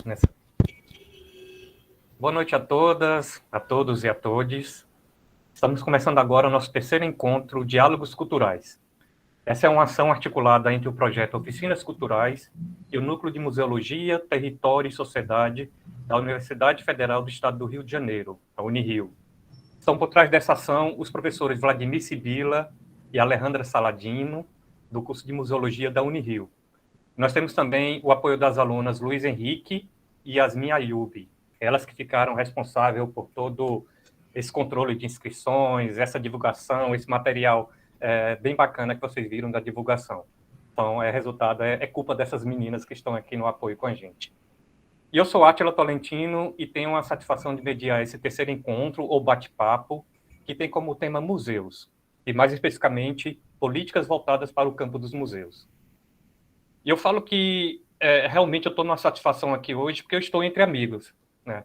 Nessa. Boa noite a todas, a todos e a todes. Estamos começando agora o nosso terceiro encontro Diálogos Culturais. Essa é uma ação articulada entre o projeto Oficinas Culturais e o Núcleo de Museologia, Território e Sociedade da Universidade Federal do Estado do Rio de Janeiro, a Unirio. Estão por trás dessa ação os professores Vladimir Sibila e Alejandra Saladino, do curso de Museologia da Unirio. Nós temos também o apoio das alunas Luiz Henrique e Yasmin Ayubi, elas que ficaram responsáveis por todo esse controle de inscrições, essa divulgação, esse material bem bacana que vocês viram da divulgação. Então, resultado, é culpa dessas meninas que estão aqui no apoio com a gente. E eu sou Átila Tolentino e tenho a satisfação de mediar esse terceiro encontro, ou bate-papo, que tem como tema museus, e mais especificamente, políticas voltadas para o campo dos museus. E eu falo que realmente eu estou numa satisfação aqui hoje, porque eu estou entre amigos, né?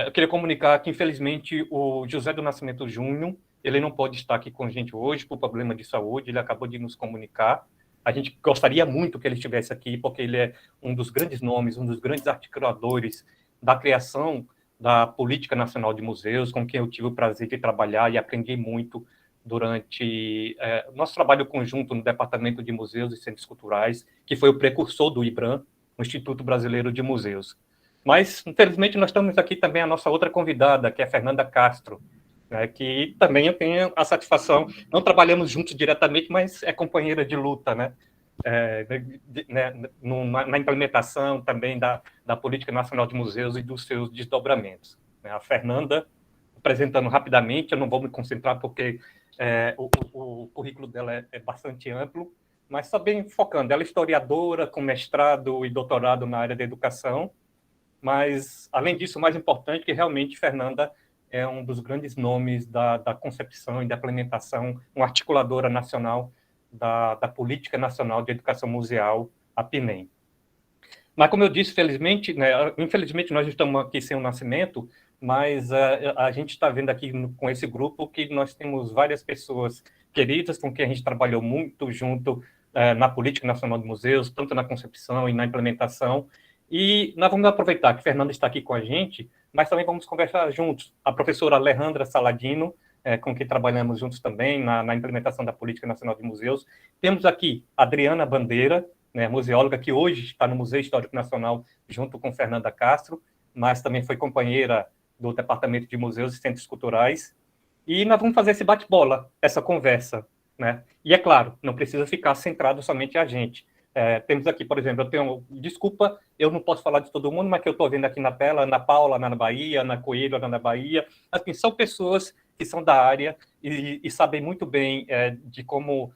Eu queria comunicar que, infelizmente, o José do Nascimento Júnior, ele não pode estar aqui com a gente hoje por problema de saúde, ele acabou de nos comunicar. A gente gostaria muito que ele estivesse aqui, porque ele é um dos grandes nomes, um dos grandes articuladores da criação da Política Nacional de Museus, com quem eu tive o prazer de trabalhar e aprendi muito durante nosso trabalho conjunto no Departamento de Museus e Centros Culturais, que foi o precursor do IBRAM, o Instituto Brasileiro de Museus. Mas, infelizmente, nós estamos aqui também a nossa outra convidada, que é a Fernanda Castro, né, que também eu tenho a satisfação, não trabalhamos juntos diretamente, mas é companheira de luta, né, na implementação também da Política Nacional de Museus e dos seus desdobramentos. A Fernanda, apresentando rapidamente, eu não vou me concentrar porque o currículo dela é bastante amplo, mas também focando, ela é historiadora com mestrado e doutorado na área da educação, mas, além disso, o mais importante é que realmente Fernanda é um dos grandes nomes da concepção e da implementação, uma articuladora nacional da Política Nacional de Educação Museal, a PNEM. Mas, como eu disse, infelizmente nós estamos aqui sem o Nascimento, mas a gente está vendo aqui com esse grupo que nós temos várias pessoas queridas com quem a gente trabalhou muito junto na Política Nacional de Museus, tanto na concepção e na implementação. E nós vamos aproveitar que Fernanda está aqui com a gente, mas também vamos conversar juntos. A professora Alejandra Saladino, com quem trabalhamos juntos também na implementação da Política Nacional de Museus. Temos aqui Adriana Bandeira, né, museóloga que hoje está no Museu Histórico Nacional junto com Fernanda Castro, mas também foi companheira do Departamento de Museus e Centros Culturais. E nós vamos fazer esse bate-bola, essa conversa, né? E é claro, não precisa ficar centrado somente a gente. Temos aqui, por exemplo, desculpa, eu não posso falar de todo mundo, mas que eu estou vendo aqui na tela, Ana Paula, Ana Bahia, Ana Coelho, Ana Bahia, assim, são pessoas que são da área e sabem muito bem de como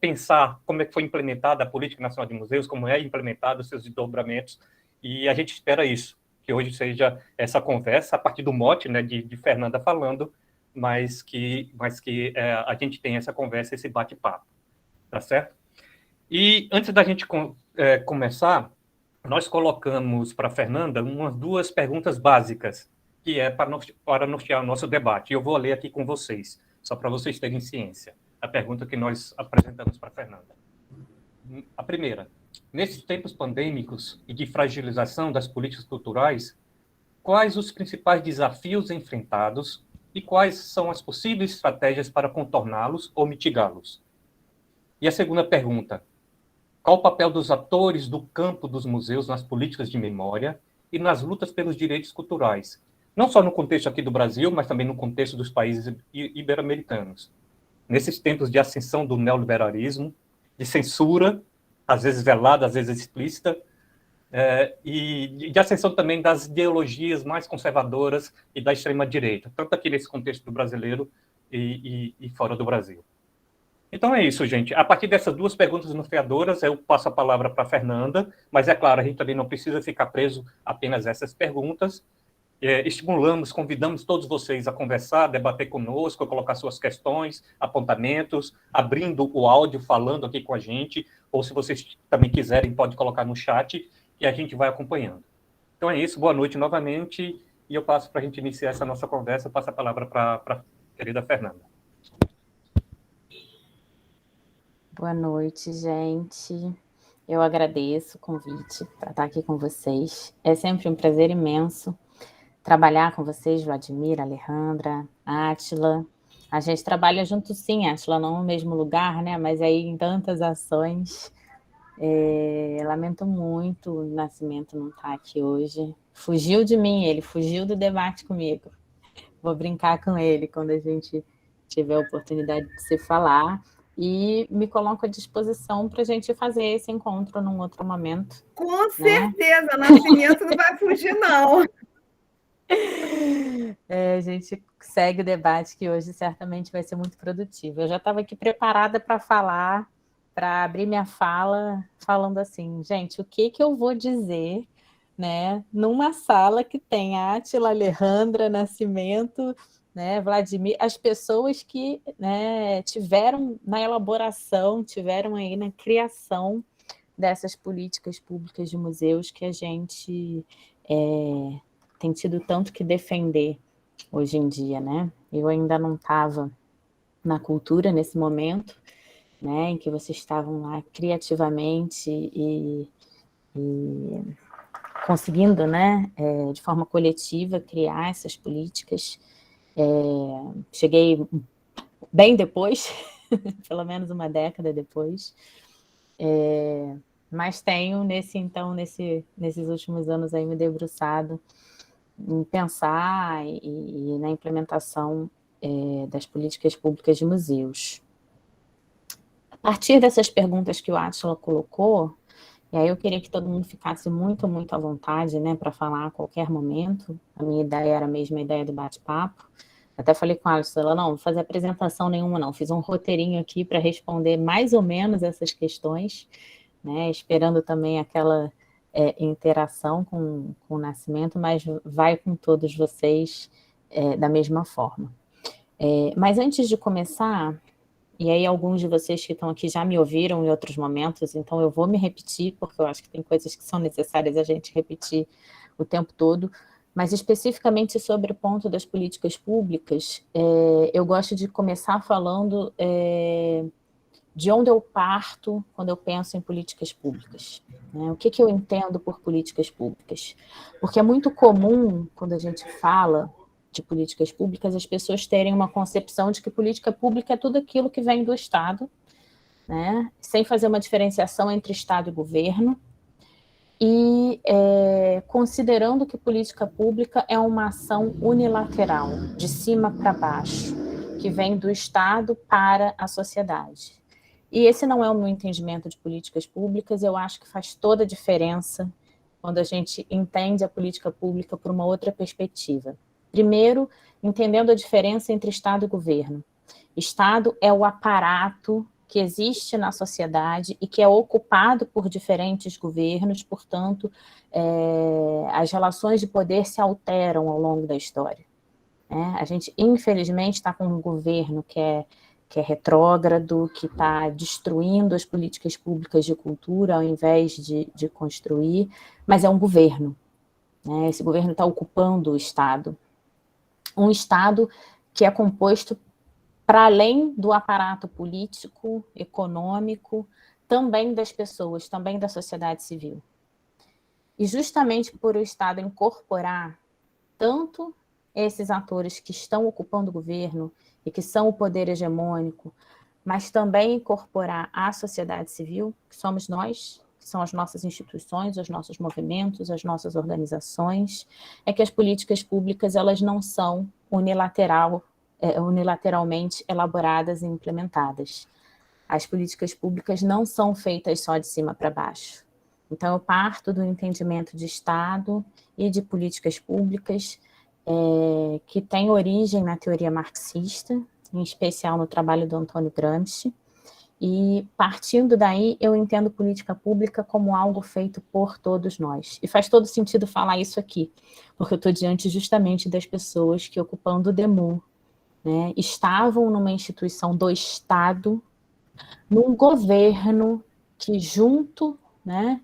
pensar como é que foi implementada a Política Nacional de Museus, como é implementado os seus desdobramentos, e a gente espera isso, que hoje seja essa conversa, a partir do mote, né, de Fernanda falando, mas que a gente tenha essa conversa, esse bate-papo, tá certo? E antes da gente começar, nós colocamos para a Fernanda umas duas perguntas básicas, que é para nortear o nosso debate. E eu vou ler aqui com vocês, só para vocês terem ciência. A pergunta que nós apresentamos para a Fernanda. A primeira: nesses tempos pandêmicos e de fragilização das políticas culturais, quais os principais desafios enfrentados e quais são as possíveis estratégias para contorná-los ou mitigá-los? E a segunda pergunta: qual o papel dos atores do campo dos museus nas políticas de memória e nas lutas pelos direitos culturais, não só no contexto aqui do Brasil, mas também no contexto dos países ibero-americanos? Nesses tempos de ascensão do neoliberalismo, de censura, às vezes velada, às vezes explícita, e de ascensão também das ideologias mais conservadoras e da extrema-direita, tanto aqui nesse contexto do brasileiro e fora do Brasil. Então é isso, gente. A partir dessas duas perguntas norteadoras, eu passo a palavra para a Fernanda, mas é claro, a gente também não precisa ficar preso apenas a essas perguntas. Estimulamos, convidamos todos vocês a conversar, debater conosco, a colocar suas questões, apontamentos, abrindo o áudio, falando aqui com a gente, ou se vocês também quiserem, pode colocar no chat, que a gente vai acompanhando. Então é isso, boa noite novamente, e eu passo para a gente iniciar essa nossa conversa, passo a palavra para a querida Fernanda. Boa noite, gente. Eu agradeço o convite para estar aqui com vocês. É sempre um prazer imenso trabalhar com vocês, Vladimir, Alejandra, Átila. A gente trabalha junto sim, Átila, não no mesmo lugar, né? Mas aí em tantas ações. Lamento muito o Nascimento não estar aqui hoje. Fugiu de mim, ele fugiu do debate comigo. Vou brincar com ele quando a gente tiver a oportunidade de se falar. E me coloco à disposição para a gente fazer esse encontro num outro momento. Com certeza, Nascimento não vai fugir, não. A gente segue o debate que hoje certamente vai ser muito produtivo. Eu já estava aqui preparada para falar, para abrir minha fala, falando assim, gente, o que eu vou dizer, né, numa sala que tem Átila, Alejandra, Nascimento, né, Vladimir, as pessoas que, né, tiveram na elaboração, tiveram aí na criação dessas políticas públicas de museus que a gente tem tido tanto que defender hoje em dia, né? Eu ainda não estava na cultura nesse momento, né, em que vocês estavam lá criativamente e conseguindo, né, de forma coletiva, criar essas políticas. Cheguei bem depois, pelo menos uma década depois, mas tenho nesses últimos anos aí me debruçado em pensar e na implementação das políticas públicas de museus. A partir dessas perguntas que o Átila colocou, e aí eu queria que todo mundo ficasse muito, muito à vontade, né, para falar a qualquer momento. A minha ideia era a mesma ideia do bate-papo. Até falei com a Átila, ela, não vou fazer apresentação nenhuma, não. Fiz um roteirinho aqui para responder mais ou menos essas questões, né, esperando também aquela interação com o Nascimento, mas vai com todos vocês da mesma forma. Mas antes de começar, e aí alguns de vocês que estão aqui já me ouviram em outros momentos, então eu vou me repetir, porque eu acho que tem coisas que são necessárias a gente repetir o tempo todo, mas especificamente sobre o ponto das políticas públicas, eu gosto de começar falando de onde eu parto quando eu penso em políticas públicas. Né? O que eu entendo por políticas públicas? Porque é muito comum, quando a gente fala de políticas públicas, as pessoas terem uma concepção de que política pública é tudo aquilo que vem do Estado, né? Sem fazer uma diferenciação entre Estado e governo, e considerando que política pública é uma ação unilateral, de cima para baixo, que vem do Estado para a sociedade. E esse não é o meu entendimento de políticas públicas, eu acho que faz toda a diferença quando a gente entende a política pública por uma outra perspectiva. Primeiro, entendendo a diferença entre Estado e governo. Estado é o aparato que existe na sociedade e que é ocupado por diferentes governos, portanto, as relações de poder se alteram ao longo da história. A gente, infelizmente, está com um governo que é retrógrado, que está destruindo as políticas públicas de cultura ao invés de construir, mas é um governo. Né? Esse governo está ocupando o Estado. Um Estado que é composto, para além do aparato político, econômico, também das pessoas, também da sociedade civil. E justamente por o Estado incorporar tanto esses atores que estão ocupando o governo e que são o poder hegemônico, mas também incorporar a sociedade civil, que somos nós, que são as nossas instituições, os nossos movimentos, as nossas organizações, é que as políticas públicas elas não são unilateralmente elaboradas e implementadas. As políticas públicas não são feitas só de cima para baixo. Então, eu parto do entendimento de Estado e de políticas públicas que tem origem na teoria marxista, em especial no trabalho do Antônio Gramsci, e partindo daí eu entendo política pública como algo feito por todos nós. E faz todo sentido falar isso aqui, porque eu estou diante justamente das pessoas que, ocupando o DEMU, né, estavam numa instituição do Estado, num governo que junto, né,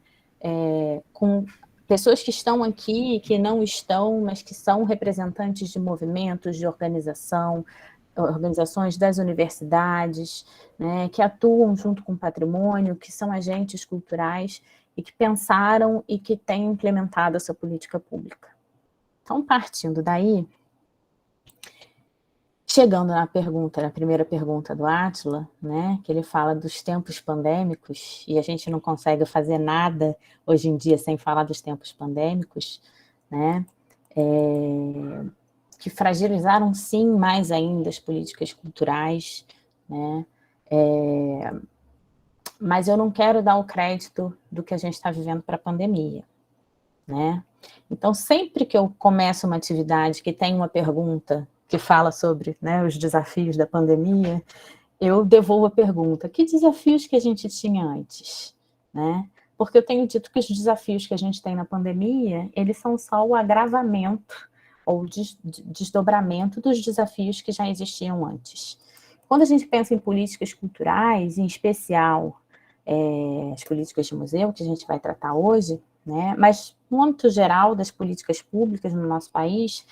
com pessoas que estão aqui e que não estão, mas que são representantes de movimentos, de organização, organizações das universidades, né, que atuam junto com o patrimônio, que são agentes culturais e que pensaram e que têm implementado essa política pública. Então, partindo daí, chegando na primeira pergunta do Átila, né, que ele fala dos tempos pandêmicos, e a gente não consegue fazer nada hoje em dia sem falar dos tempos pandêmicos, né, que fragilizaram, sim, mais ainda as políticas culturais, né, mas eu não quero dar o crédito do que a gente está vivendo para a pandemia, né? Então, sempre que eu começo uma atividade que tem uma pergunta que fala sobre, né, os desafios da pandemia, eu devolvo a pergunta: que desafios que a gente tinha antes, né? Porque eu tenho dito que os desafios que a gente tem na pandemia, eles são só o agravamento ou desdobramento dos desafios que já existiam antes. Quando a gente pensa em políticas culturais, em especial as políticas de museu, que a gente vai tratar hoje, né, mas no âmbito geral das políticas públicas no nosso país,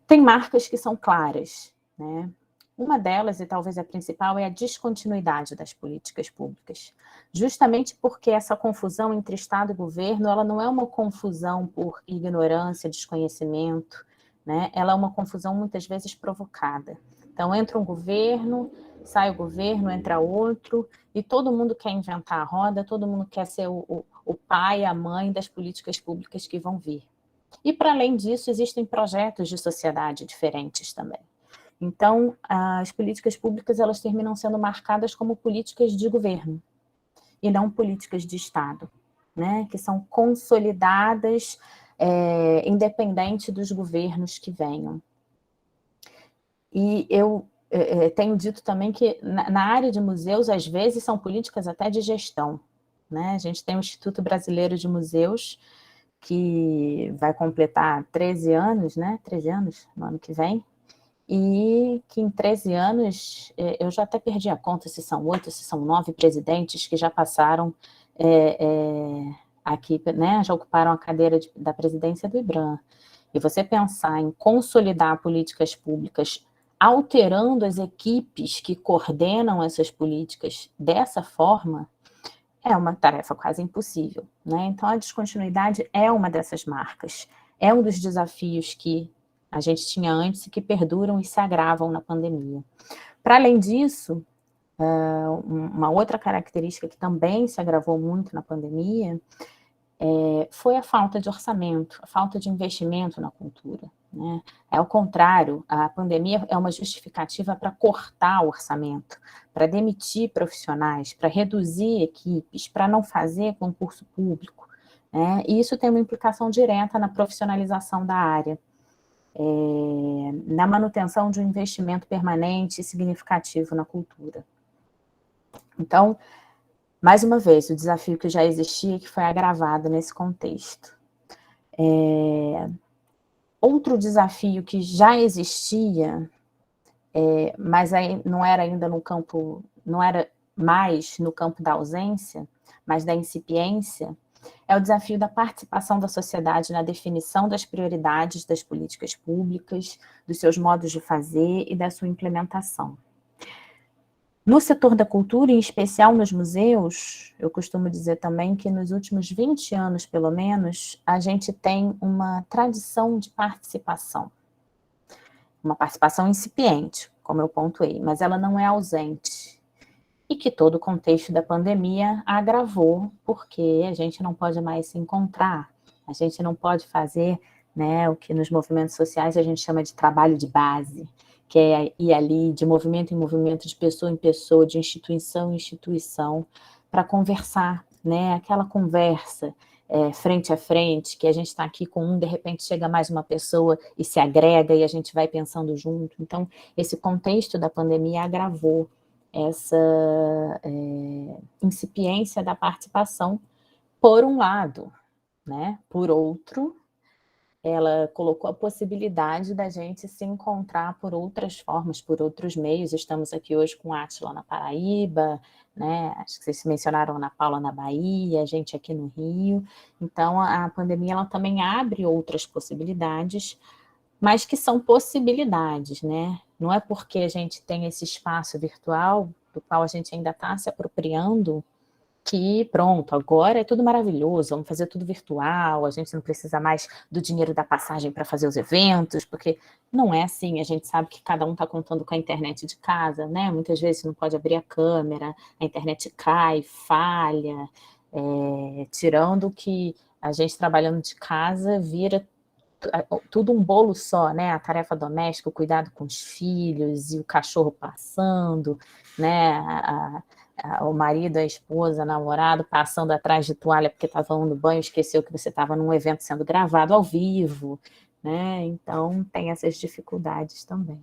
tem marcas que são claras, né? Uma delas, e talvez a principal, é a descontinuidade das políticas públicas, justamente porque essa confusão entre Estado e governo, ela não é uma confusão por ignorância, desconhecimento, né? Ela é uma confusão muitas vezes provocada. Então, entra um governo, sai o governo, entra outro, e todo mundo quer inventar a roda, todo mundo quer ser o pai, a mãe das políticas públicas que vão vir. E, para além disso, existem projetos de sociedade diferentes também. Então, as políticas públicas, elas terminam sendo marcadas como políticas de governo, e não políticas de Estado, né? Que são consolidadas, independente dos governos que venham. E eu tenho dito também que na área de museus, às vezes, são políticas até de gestão, né? A gente tem o Instituto Brasileiro de Museus, que vai completar 13 anos, né? 13 anos no ano que vem, e que em 13 anos, eu já até perdi a conta se são 8, se são 9 presidentes que já passaram aqui, né? Já ocuparam a cadeira da presidência do IBRAM. E você pensar em consolidar políticas públicas alterando as equipes que coordenam essas políticas dessa forma, é uma tarefa quase impossível, né? Então, a descontinuidade é uma dessas marcas, é um dos desafios que a gente tinha antes e que perduram e se agravam na pandemia. Para além disso, uma outra característica que também se agravou muito na pandemia foi a falta de orçamento, a falta de investimento na cultura, né? É ao contrário, a pandemia é uma justificativa para cortar o orçamento, para demitir profissionais, para reduzir equipes, para não fazer concurso público, né? E isso tem uma implicação direta na profissionalização da área, na manutenção de um investimento permanente e significativo na cultura. Então, mais uma vez, o desafio que já existia, que foi agravado nesse contexto. Outro desafio que já existia, mas aí não era ainda no campo, não era mais no campo da ausência, mas da incipiência, é o desafio da participação da sociedade na definição das prioridades das políticas públicas, dos seus modos de fazer e da sua implementação. No setor da cultura, em especial nos museus, eu costumo dizer também que nos últimos 20 anos, pelo menos, a gente tem uma tradição de participação. Uma participação incipiente, como eu pontuei, mas ela não é ausente. E que todo o contexto da pandemia agravou, porque a gente não pode mais se encontrar, a gente não pode fazer, né, o que nos movimentos sociais a gente chama de trabalho de base, que é ir ali de movimento em movimento, de pessoa em pessoa, de instituição em instituição, para conversar, né? Aquela conversa frente a frente, que a gente está aqui com um, de repente chega mais uma pessoa e se agrega e a gente vai pensando junto. Então, esse contexto da pandemia agravou essa incipiência da participação, por um lado, né? Por outro, ela colocou a possibilidade da gente se encontrar por outras formas, por outros meios. Estamos aqui hoje com a Átila na Paraíba, né? Acho que vocês mencionaram a Ana Paula na Bahia, a gente aqui no Rio. Então, a pandemia ela também abre outras possibilidades, mas que são possibilidades, né? Não é porque a gente tem esse espaço virtual, do qual a gente ainda está se apropriando, que pronto, agora é tudo maravilhoso, vamos fazer tudo virtual, a gente não precisa mais do dinheiro da passagem para fazer os eventos, porque não é assim, a gente sabe que cada um está contando com a internet de casa, né? Muitas vezes você não pode abrir a câmera, a internet cai, falha, tirando que a gente trabalhando de casa vira tudo um bolo só, né? A tarefa doméstica, o cuidado com os filhos e o cachorro passando, né? O marido, a esposa, o namorado passando atrás de toalha porque estava tomando banho, esqueceu que você estava num evento sendo gravado ao vivo, né? Então tem essas dificuldades também.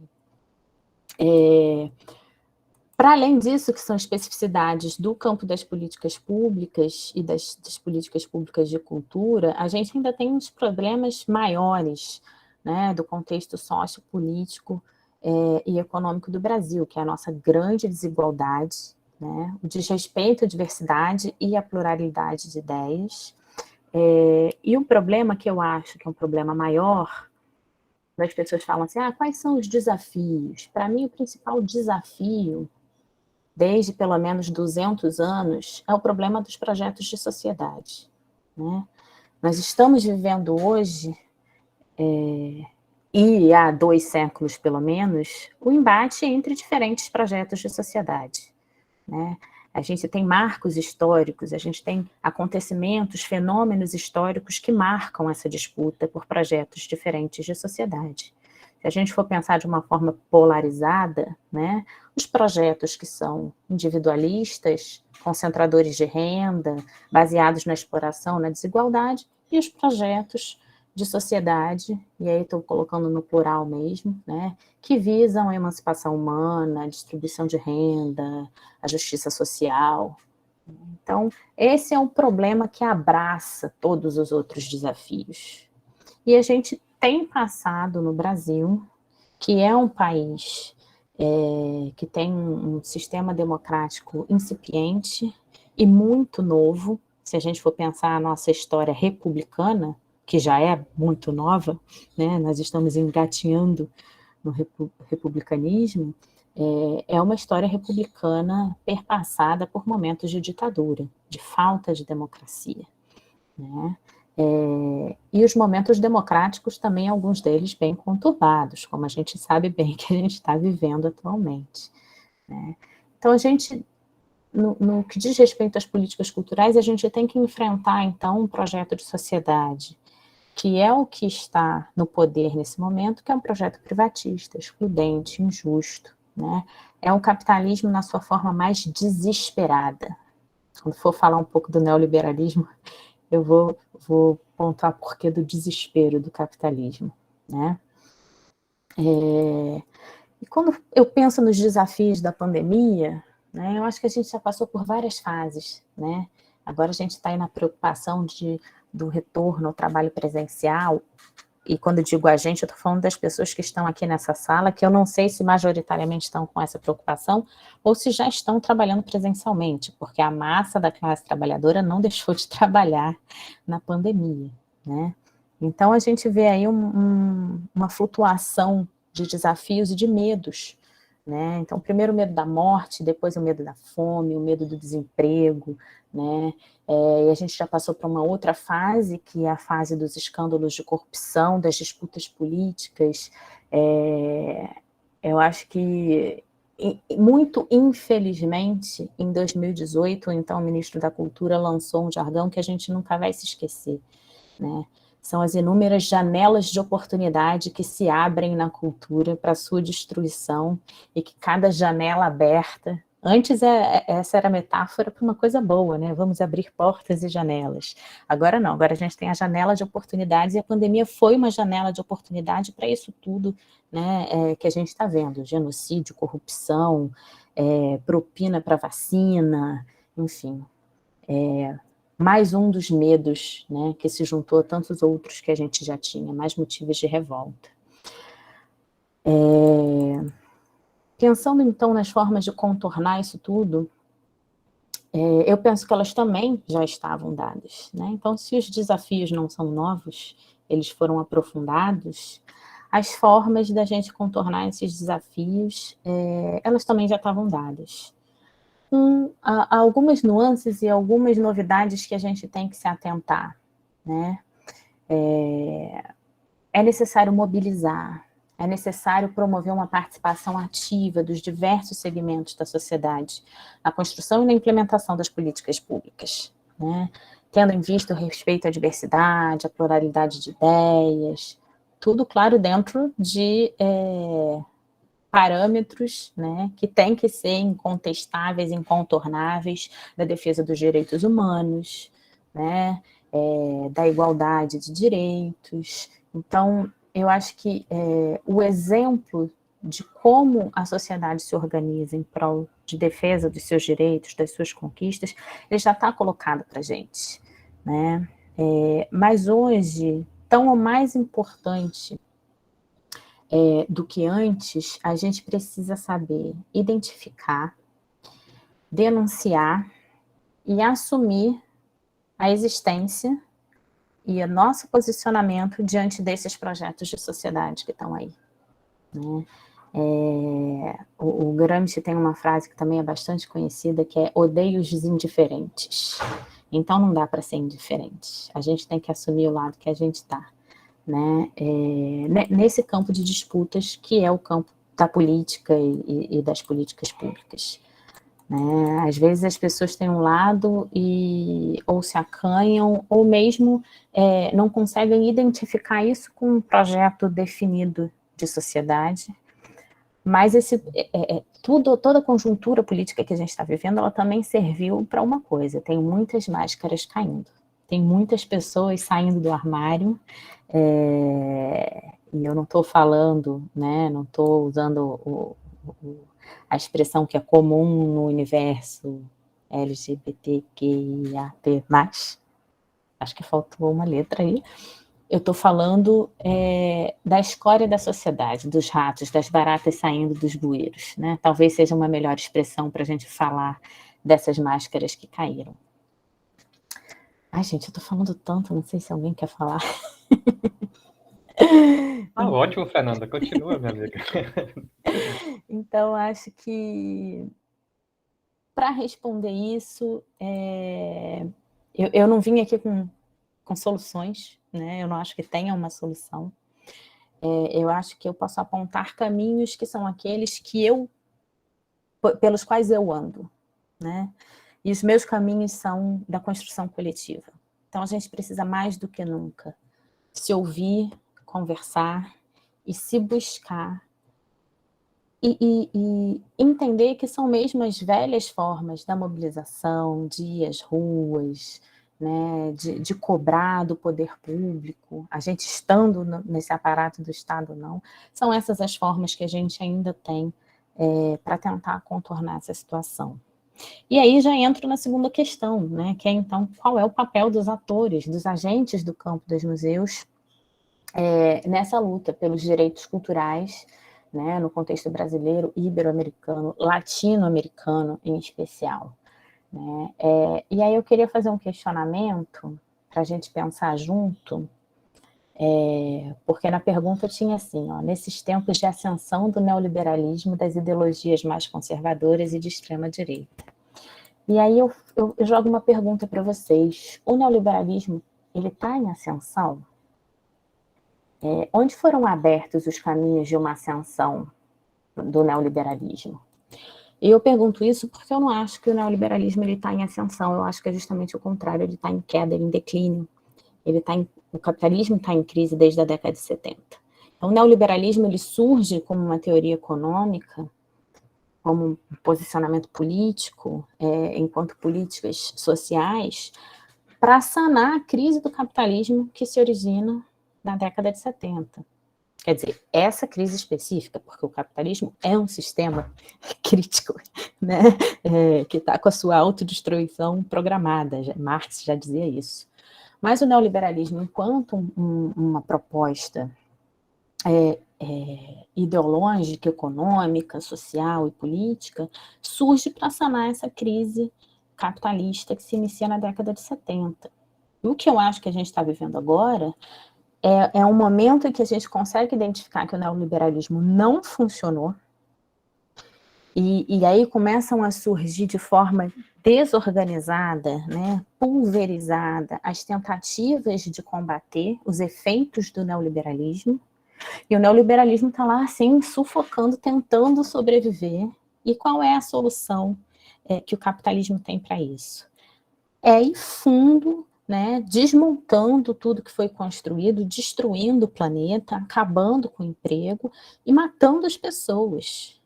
Para além disso, que são especificidades do campo das políticas públicas e das políticas públicas de cultura, a gente ainda tem uns problemas maiores, né, do contexto sociopolítico e econômico do Brasil, que é a nossa grande desigualdade, né, o desrespeito à diversidade e à pluralidade de ideias. E um problema que eu acho que é um problema maior, as pessoas falam assim, quais são os desafios? Para mim, o principal desafio desde pelo menos 200 anos, é o problema dos projetos de sociedade, né? Nós estamos vivendo hoje, e há 2 séculos pelo menos, o embate entre diferentes projetos de sociedade, né? A gente tem marcos históricos, a gente tem acontecimentos, fenômenos históricos que marcam essa disputa por projetos diferentes de sociedade. Se a gente for pensar de uma forma polarizada, né, os projetos que são individualistas, concentradores de renda, baseados na exploração, na desigualdade, e os projetos de sociedade, e aí estou colocando no plural mesmo, né, que visam a emancipação humana, a distribuição de renda, a justiça social. Então, esse é um problema que abraça todos os outros desafios. E a gente tem passado no Brasil, que é um país que tem um sistema democrático incipiente e muito novo. Se a gente for pensar a nossa história republicana, que já é muito nova, né? Nós estamos engatinhando no republicanismo, é uma história republicana perpassada por momentos de ditadura, de falta de democracia, né? E os momentos democráticos também, alguns deles bem conturbados, como a gente sabe bem que a gente está vivendo atualmente, né? Então, a gente, no que diz respeito às políticas culturais, a gente tem que enfrentar, então, um projeto de sociedade, que é o que está no poder nesse momento, que é um projeto privatista, excludente, injusto, né? É um capitalismo na sua forma mais desesperada. Quando for falar um pouco do neoliberalismo, eu vou pontuar porquê do desespero do capitalismo, né? E quando eu penso nos desafios da pandemia, né, eu acho que a gente já passou por várias fases, né? Agora a gente está aí na preocupação do retorno ao trabalho presencial, e quando eu digo a gente, eu estou falando das pessoas que estão aqui nessa sala, que eu não sei se majoritariamente estão com essa preocupação, ou se já estão trabalhando presencialmente, porque a massa da classe trabalhadora não deixou de trabalhar na pandemia, né? Então, a gente vê aí uma flutuação de desafios e de medos, né? Então, primeiro o medo da morte, depois o medo da fome, o medo do desemprego, né? E a gente já passou para uma outra fase, que é a fase dos escândalos de corrupção, das disputas políticas. Eu acho que, muito infelizmente, em 2018, então, o ministro da Cultura lançou um jargão que a gente nunca vai se esquecer, né? São as inúmeras janelas de oportunidade que se abrem na cultura para a sua destruição, e que cada janela aberta... Antes, essa era a metáfora para uma coisa boa, né? Vamos abrir portas e janelas. Agora não, agora a gente tem a janela de oportunidades, e a pandemia foi uma janela de oportunidade para isso tudo, né, que a gente está vendo. Genocídio, corrupção, propina para vacina, enfim. Mais um dos medos, né, que se juntou a tantos outros que a gente já tinha, mais motivos de revolta. Pensando, então, nas formas de contornar isso tudo, eu penso que elas também já estavam dadas, né? Então, se os desafios não são novos, eles foram aprofundados, as formas da gente contornar esses desafios, elas também já estavam dadas. Algumas nuances e algumas novidades que a gente tem que se atentar, né? É necessário mobilizar, é necessário promover uma participação ativa dos diversos segmentos da sociedade na construção e na implementação das políticas públicas, né? Tendo em vista o respeito à diversidade, à pluralidade de ideias, tudo, claro, dentro de parâmetros, né, que têm que ser incontestáveis, incontornáveis, da defesa dos direitos humanos, né, da igualdade de direitos. Então, eu acho que o exemplo de como a sociedade se organiza em prol de defesa dos seus direitos, das suas conquistas, ele já está colocado para a gente, né? Mas hoje, tão ou mais importante do que antes, a gente precisa saber identificar, denunciar e assumir a existência e o nosso posicionamento diante desses projetos de sociedade que estão aí, né? O Gramsci tem uma frase que também é bastante conhecida, que é odeio os indiferentes. Então não dá para ser indiferente, a gente tem que assumir o lado que a gente está, né? Nesse campo de disputas que é o campo da política e das políticas públicas, né? Às vezes as pessoas têm um lado ou se acanham, ou mesmo não conseguem identificar isso com um projeto definido de sociedade, mas toda a conjuntura política que a gente está vivendo, ela também serviu para uma coisa: tem muitas máscaras caindo, tem muitas pessoas saindo do armário, e eu não estou falando, né, não estou usando a expressão que é comum no universo LGBTQIAP+, acho que faltou uma letra aí. Eu estou falando da escória da sociedade, dos ratos, das baratas saindo dos bueiros, né? Talvez seja uma melhor expressão para a gente falar dessas máscaras que caíram. Ai, gente, eu estou falando tanto, não sei se alguém quer falar. Ótimo, Fernanda, continua, minha amiga. Então, acho que para responder isso, eu não vim aqui com soluções, né? Eu não acho que tenha uma solução. Eu acho que eu posso apontar caminhos que são aqueles pelos quais eu ando, né? E os meus caminhos são da construção coletiva. Então, a gente precisa mais do que nunca se ouvir, conversar e se buscar e entender que são mesmo as velhas formas da mobilização, de ir às ruas, né, de cobrar do poder público, a gente estando nesse aparato do Estado ou não, são essas as formas que a gente ainda tem para tentar contornar essa situação. E aí já entro na segunda questão, né, que é então qual é o papel dos atores, dos agentes do campo dos museus nessa luta pelos direitos culturais, né, no contexto brasileiro, ibero-americano, latino-americano em especial, né? E aí eu queria fazer um questionamento para a gente pensar junto, porque na pergunta tinha assim, ó, nesses tempos de ascensão do neoliberalismo, das ideologias mais conservadoras e de extrema-direita. E aí eu jogo uma pergunta para vocês: o neoliberalismo, ele está em ascensão? Onde foram abertos os caminhos de uma ascensão do neoliberalismo? E eu pergunto isso porque eu não acho que o neoliberalismo está em ascensão, eu acho que é justamente o contrário, ele está em queda, em declínio, o capitalismo está em crise desde a década de 70. Então, o neoliberalismo ele surge como uma teoria econômica, como um posicionamento político, enquanto políticas sociais, para sanar a crise do capitalismo que se origina na década de 70. Quer dizer, essa crise específica, porque o capitalismo é um sistema crítico, né? Que está com a sua autodestruição programada, Marx já dizia isso. Mas o neoliberalismo, enquanto uma proposta ideológica, econômica, social e política, surge para sanar essa crise capitalista que se inicia na década de 70. E o que eu acho que a gente está vivendo agora é um momento em que a gente consegue identificar que o neoliberalismo não funcionou, e aí começam a surgir de forma desorganizada, né, pulverizada, as tentativas de combater os efeitos do neoliberalismo, e o neoliberalismo está lá, assim, sufocando, tentando sobreviver. E qual é a solução que o capitalismo tem para isso? É ir fundo, né, desmontando tudo que foi construído, destruindo o planeta, acabando com o emprego e matando as pessoas.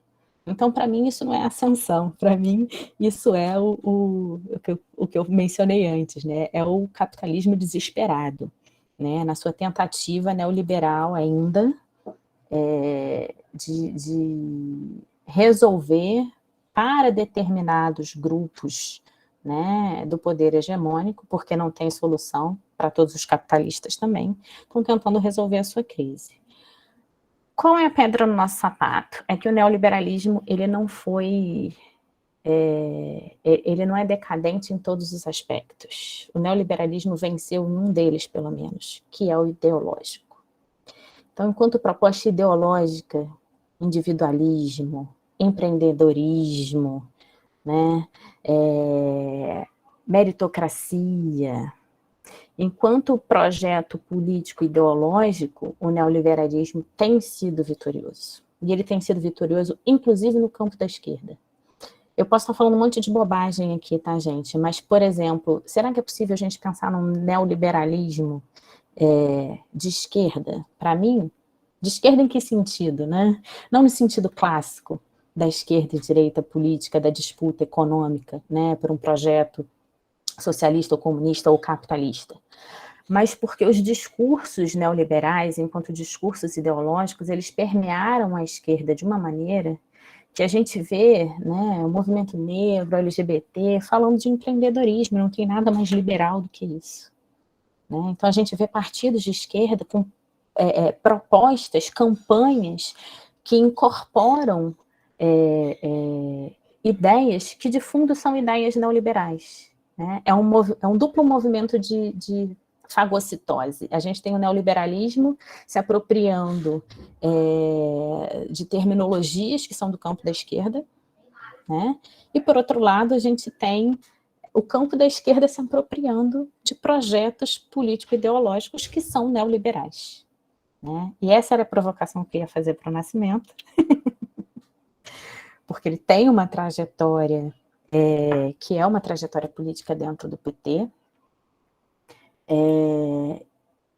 Então, para mim, isso não é ascensão. Para mim, isso é o que eu mencionei antes, né? É o capitalismo desesperado, né? Na sua tentativa neoliberal ainda, de resolver para determinados grupos, né, do poder hegemônico, porque não tem solução para todos os capitalistas também, estão tentando resolver a sua crise. Qual é a pedra no nosso sapato? É que o neoliberalismo ele não foi... ele não é decadente em todos os aspectos. O neoliberalismo venceu em um deles, pelo menos, que é o ideológico. Então, enquanto proposta ideológica, individualismo, empreendedorismo, né, meritocracia, enquanto projeto político ideológico, o neoliberalismo tem sido vitorioso. E ele tem sido vitorioso, inclusive, no campo da esquerda. Eu posso estar falando um monte de bobagem aqui, tá, gente? Mas, por exemplo, será que é possível a gente pensar num neoliberalismo de esquerda? Para mim, de esquerda em que sentido, né? Não no sentido clássico da esquerda e direita política, da disputa econômica, né, por um projeto socialista ou comunista ou capitalista, mas porque os discursos neoliberais, enquanto discursos ideológicos, eles permearam a esquerda de uma maneira que a gente vê, né, o movimento negro, LGBT, falando de empreendedorismo, não tem nada mais liberal do que isso. Né? Então a gente vê partidos de esquerda com propostas, campanhas que incorporam ideias que de fundo são ideias neoliberais. Né? É um duplo movimento de fagocitose. A gente tem o neoliberalismo se apropriando de terminologias que são do campo da esquerda, né? E, por outro lado, a gente tem o campo da esquerda se apropriando de projetos político-ideológicos que são neoliberais. Né? E essa era a provocação que eu ia fazer para o Nascimento, porque ele tem uma trajetória que é uma trajetória política dentro do PT.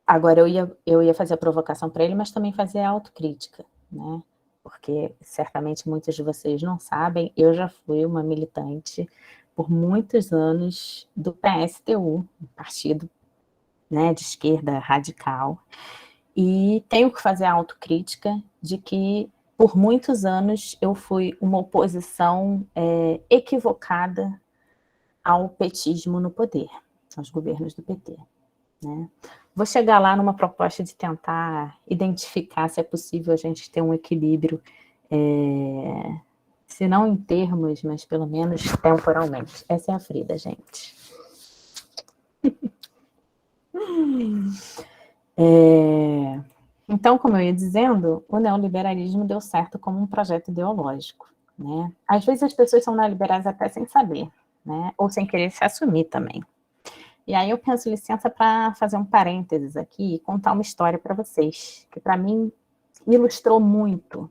Agora, eu ia fazer a provocação para ele, mas também fazer a autocrítica, né? Porque certamente muitos de vocês não sabem, eu já fui uma militante por muitos anos do PSTU, um partido, né, de esquerda radical, e tenho que fazer a autocrítica de que por muitos anos eu fui uma oposição equivocada ao petismo no poder, aos governos do PT. Né? Vou chegar lá numa proposta de tentar identificar se é possível a gente ter um equilíbrio, se não em termos, mas pelo menos temporalmente. Essa é a Frida, gente. Então, como eu ia dizendo, o neoliberalismo deu certo como um projeto ideológico. Né? Às vezes as pessoas são neoliberais até sem saber, né? Ou sem querer se assumir também. E aí eu peço licença para fazer um parênteses aqui e contar uma história para vocês, que para mim ilustrou muito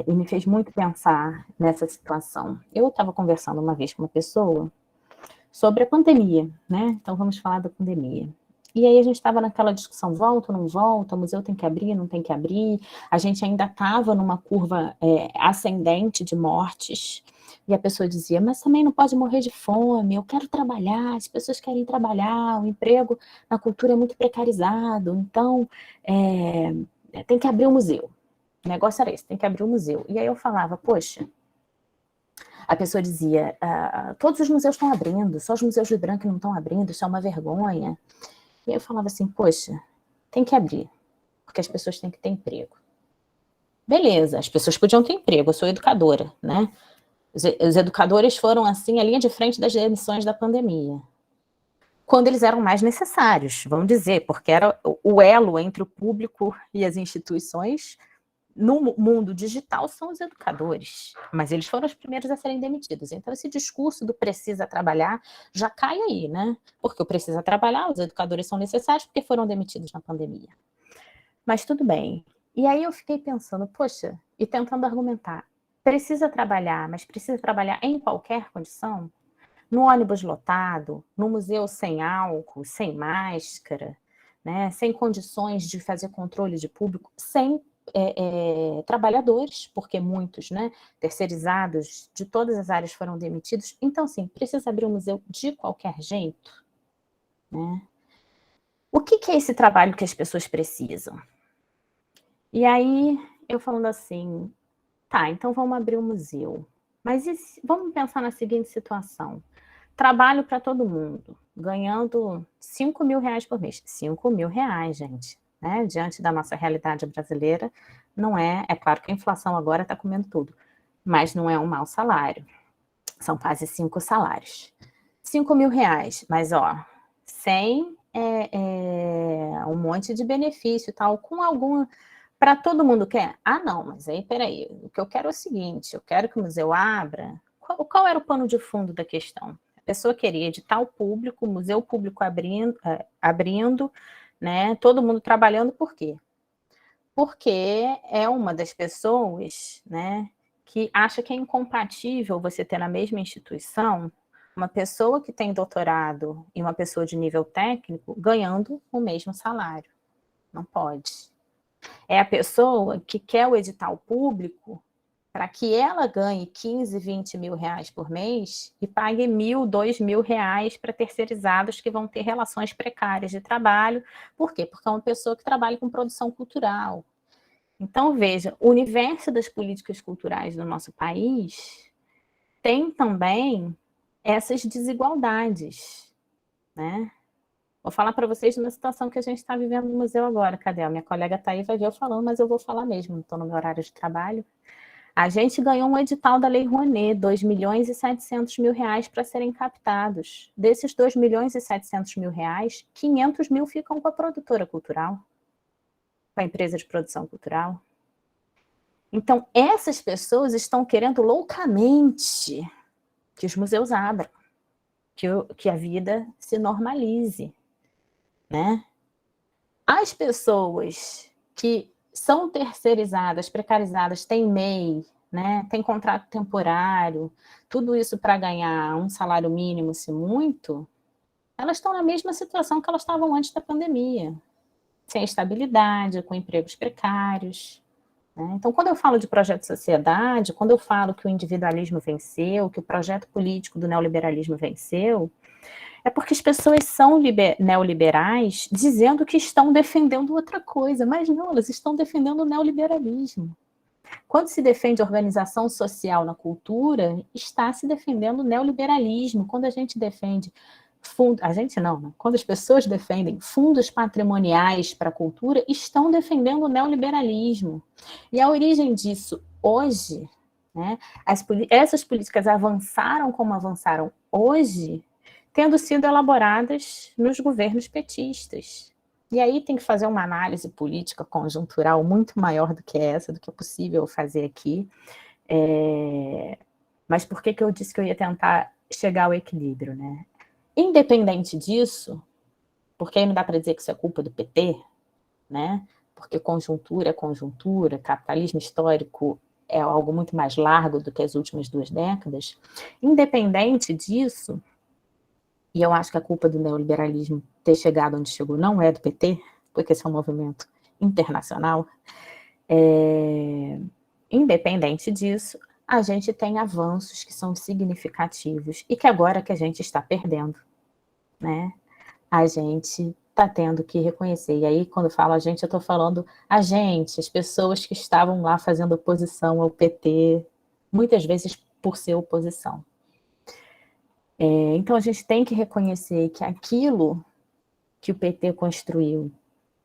e me fez muito pensar nessa situação. Eu estava conversando uma vez com uma pessoa sobre a pandemia, né? Então vamos falar da pandemia. E aí a gente estava naquela discussão, volta ou não volta, o museu tem que abrir, não tem que abrir, a gente ainda estava numa curva ascendente de mortes, e a pessoa dizia, mas também não pode morrer de fome, eu quero trabalhar, as pessoas querem trabalhar, o emprego na cultura é muito precarizado, então tem que abrir o museu. O negócio era esse, tem que abrir o museu. E aí eu falava, poxa, a pessoa dizia, todos os museus estão abrindo, só os museus de branco não estão abrindo, isso é uma vergonha. E eu falava assim, poxa, tem que abrir, porque as pessoas têm que ter emprego. Beleza, as pessoas podiam ter emprego, eu sou educadora, né? Os educadores foram, assim, a linha de frente das demissões da pandemia. quando eles eram mais necessários, vamos dizer, porque era o elo entre o público e as instituições. No mundo digital são os educadores, mas eles foram os primeiros a serem demitidos. Então, esse discurso do precisa trabalhar já cai aí, né? Porque o precisa trabalhar, os educadores são necessários porque foram demitidos na pandemia. Mas tudo bem. E aí eu fiquei pensando, poxa, e tentando argumentar, precisa trabalhar, mas precisa trabalhar em qualquer condição? No ônibus lotado, no museu sem álcool, sem máscara, né? Sem condições de fazer controle de público, sem trabalhadores, porque muitos, né, terceirizados de todas as áreas foram demitidos. Então, sim, precisa abrir um museu de qualquer jeito, né? O que é esse trabalho que as pessoas precisam? E aí, eu falando assim, tá, então vamos abrir um museu. Mas vamos pensar na seguinte situação. Trabalho para todo mundo, ganhando 5 mil reais por mês. 5 mil reais, gente. Né? Diante da nossa realidade brasileira, não é... É claro que a inflação agora está comendo tudo, mas não é um mau salário. São quase 5 salários. 5 mil reais, mas ó, sem um monte de benefício e tal, com algum... Para todo mundo quer? Ah, não, mas aí, peraí, o que eu quero é o seguinte, eu quero que o museu abra... Qual era o pano de fundo da questão? A pessoa queria edital público, museu público abrindo, né, todo mundo trabalhando, por quê? Porque é uma das pessoas, né, que acha que é incompatível você ter na mesma instituição uma pessoa que tem doutorado e uma pessoa de nível técnico ganhando o mesmo salário. Não pode. É a pessoa que quer o edital público para que ela ganhe 15, 20 mil reais por mês e pague 1.000, 2.000 reais para terceirizados que vão ter relações precárias de trabalho. Por quê? Porque é uma pessoa que trabalha com produção cultural. Então, veja, o universo das políticas culturais do nosso país tem também essas desigualdades, né? Vou falar para vocês de uma situação que a gente está vivendo no museu agora. Cadê? A minha colega está aí, vai ver eu falando, mas eu vou falar mesmo, não estou no meu horário de trabalho. A gente ganhou um edital da Lei Rouanet, 2 milhões e 700 mil reais para serem captados. Desses 2 milhões e 700 mil reais, 500 mil ficam com a produtora cultural, com a empresa de produção cultural. Então, essas pessoas estão querendo loucamente que os museus abram, que a vida se normalize, né? As pessoas que são terceirizadas, precarizadas, têm MEI, né, tem contrato temporário, tudo isso para ganhar um salário mínimo, se muito, elas estão na mesma situação que elas estavam antes da pandemia, sem estabilidade, com empregos precários. Né? Então, quando eu falo de projeto de sociedade, quando eu falo que o individualismo venceu, que o projeto político do neoliberalismo venceu, é porque as pessoas são neoliberais dizendo que estão defendendo outra coisa, mas não, elas estão defendendo o neoliberalismo. Quando se defende organização social na cultura, está se defendendo o neoliberalismo. Quando a gente defende a gente não, né? Quando as pessoas defendem fundos patrimoniais para a cultura, estão defendendo o neoliberalismo. E a origem disso hoje, né, essas políticas avançaram como avançaram hoje, tendo sido elaboradas nos governos petistas. E aí tem que fazer uma análise política conjuntural muito maior do que essa, do que é possível fazer aqui. Mas por que eu disse que eu ia tentar chegar ao equilíbrio, né? Independente disso, porque aí não dá para dizer que isso é culpa do PT, né? Porque conjuntura é conjuntura, capitalismo histórico é algo muito mais largo do que as últimas 2 décadas. Independente disso, e eu acho que a culpa do neoliberalismo ter chegado onde chegou não é do PT, porque esse é um movimento internacional, independente disso, a gente tem avanços que são significativos e que agora que a gente está perdendo, né? A gente está tendo que reconhecer. E aí, quando eu falo a gente, eu estou falando a gente, as pessoas que estavam lá fazendo oposição ao PT, muitas vezes por ser oposição. Então, a gente tem que reconhecer que aquilo que o PT construiu,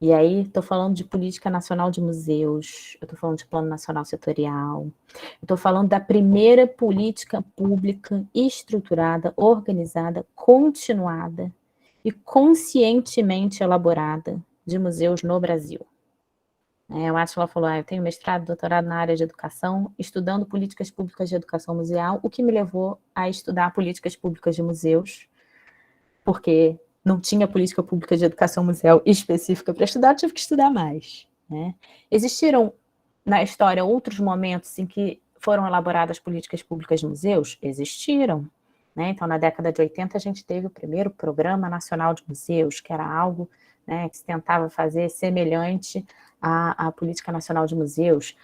e aí estou falando de política nacional de museus, eu estou falando de plano nacional setorial, eu estou falando da primeira política pública estruturada, organizada, continuada, e conscientemente elaborada de museus no Brasil. O Átila falou, eu tenho mestrado, doutorado na área de educação, estudando políticas públicas de educação museal, o que me levou a estudar políticas públicas de museus, porque não tinha política pública de educação museal específica para estudar, eu tive que estudar mais. Existiram na história outros momentos em que foram elaboradas políticas públicas de museus? Existiram. Então, na década de 80, a gente teve o primeiro Programa Nacional de Museus, que era algo que se tentava fazer semelhante à Política Nacional de Museus.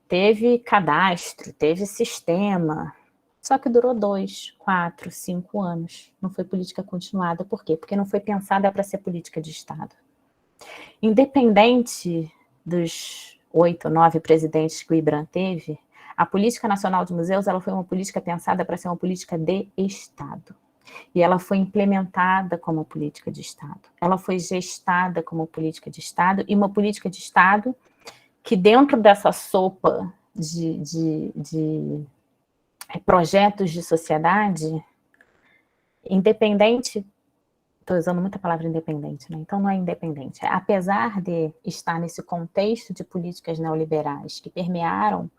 Teve cadastro, teve sistema, só que durou 2, 4, 5 anos. Não foi política continuada. Por quê? Porque não foi pensada para ser política de Estado. Independente dos 8, 9 presidentes que o IBRAM teve, a Política Nacional de Museus ela foi uma política pensada para ser uma política de Estado. E ela foi implementada como política de Estado. Ela foi gestada como política de Estado, e uma política de Estado que, dentro dessa sopa de projetos de sociedade, independente, estou usando muita palavra independente, então não é independente, apesar de estar nesse contexto de políticas neoliberais que permearam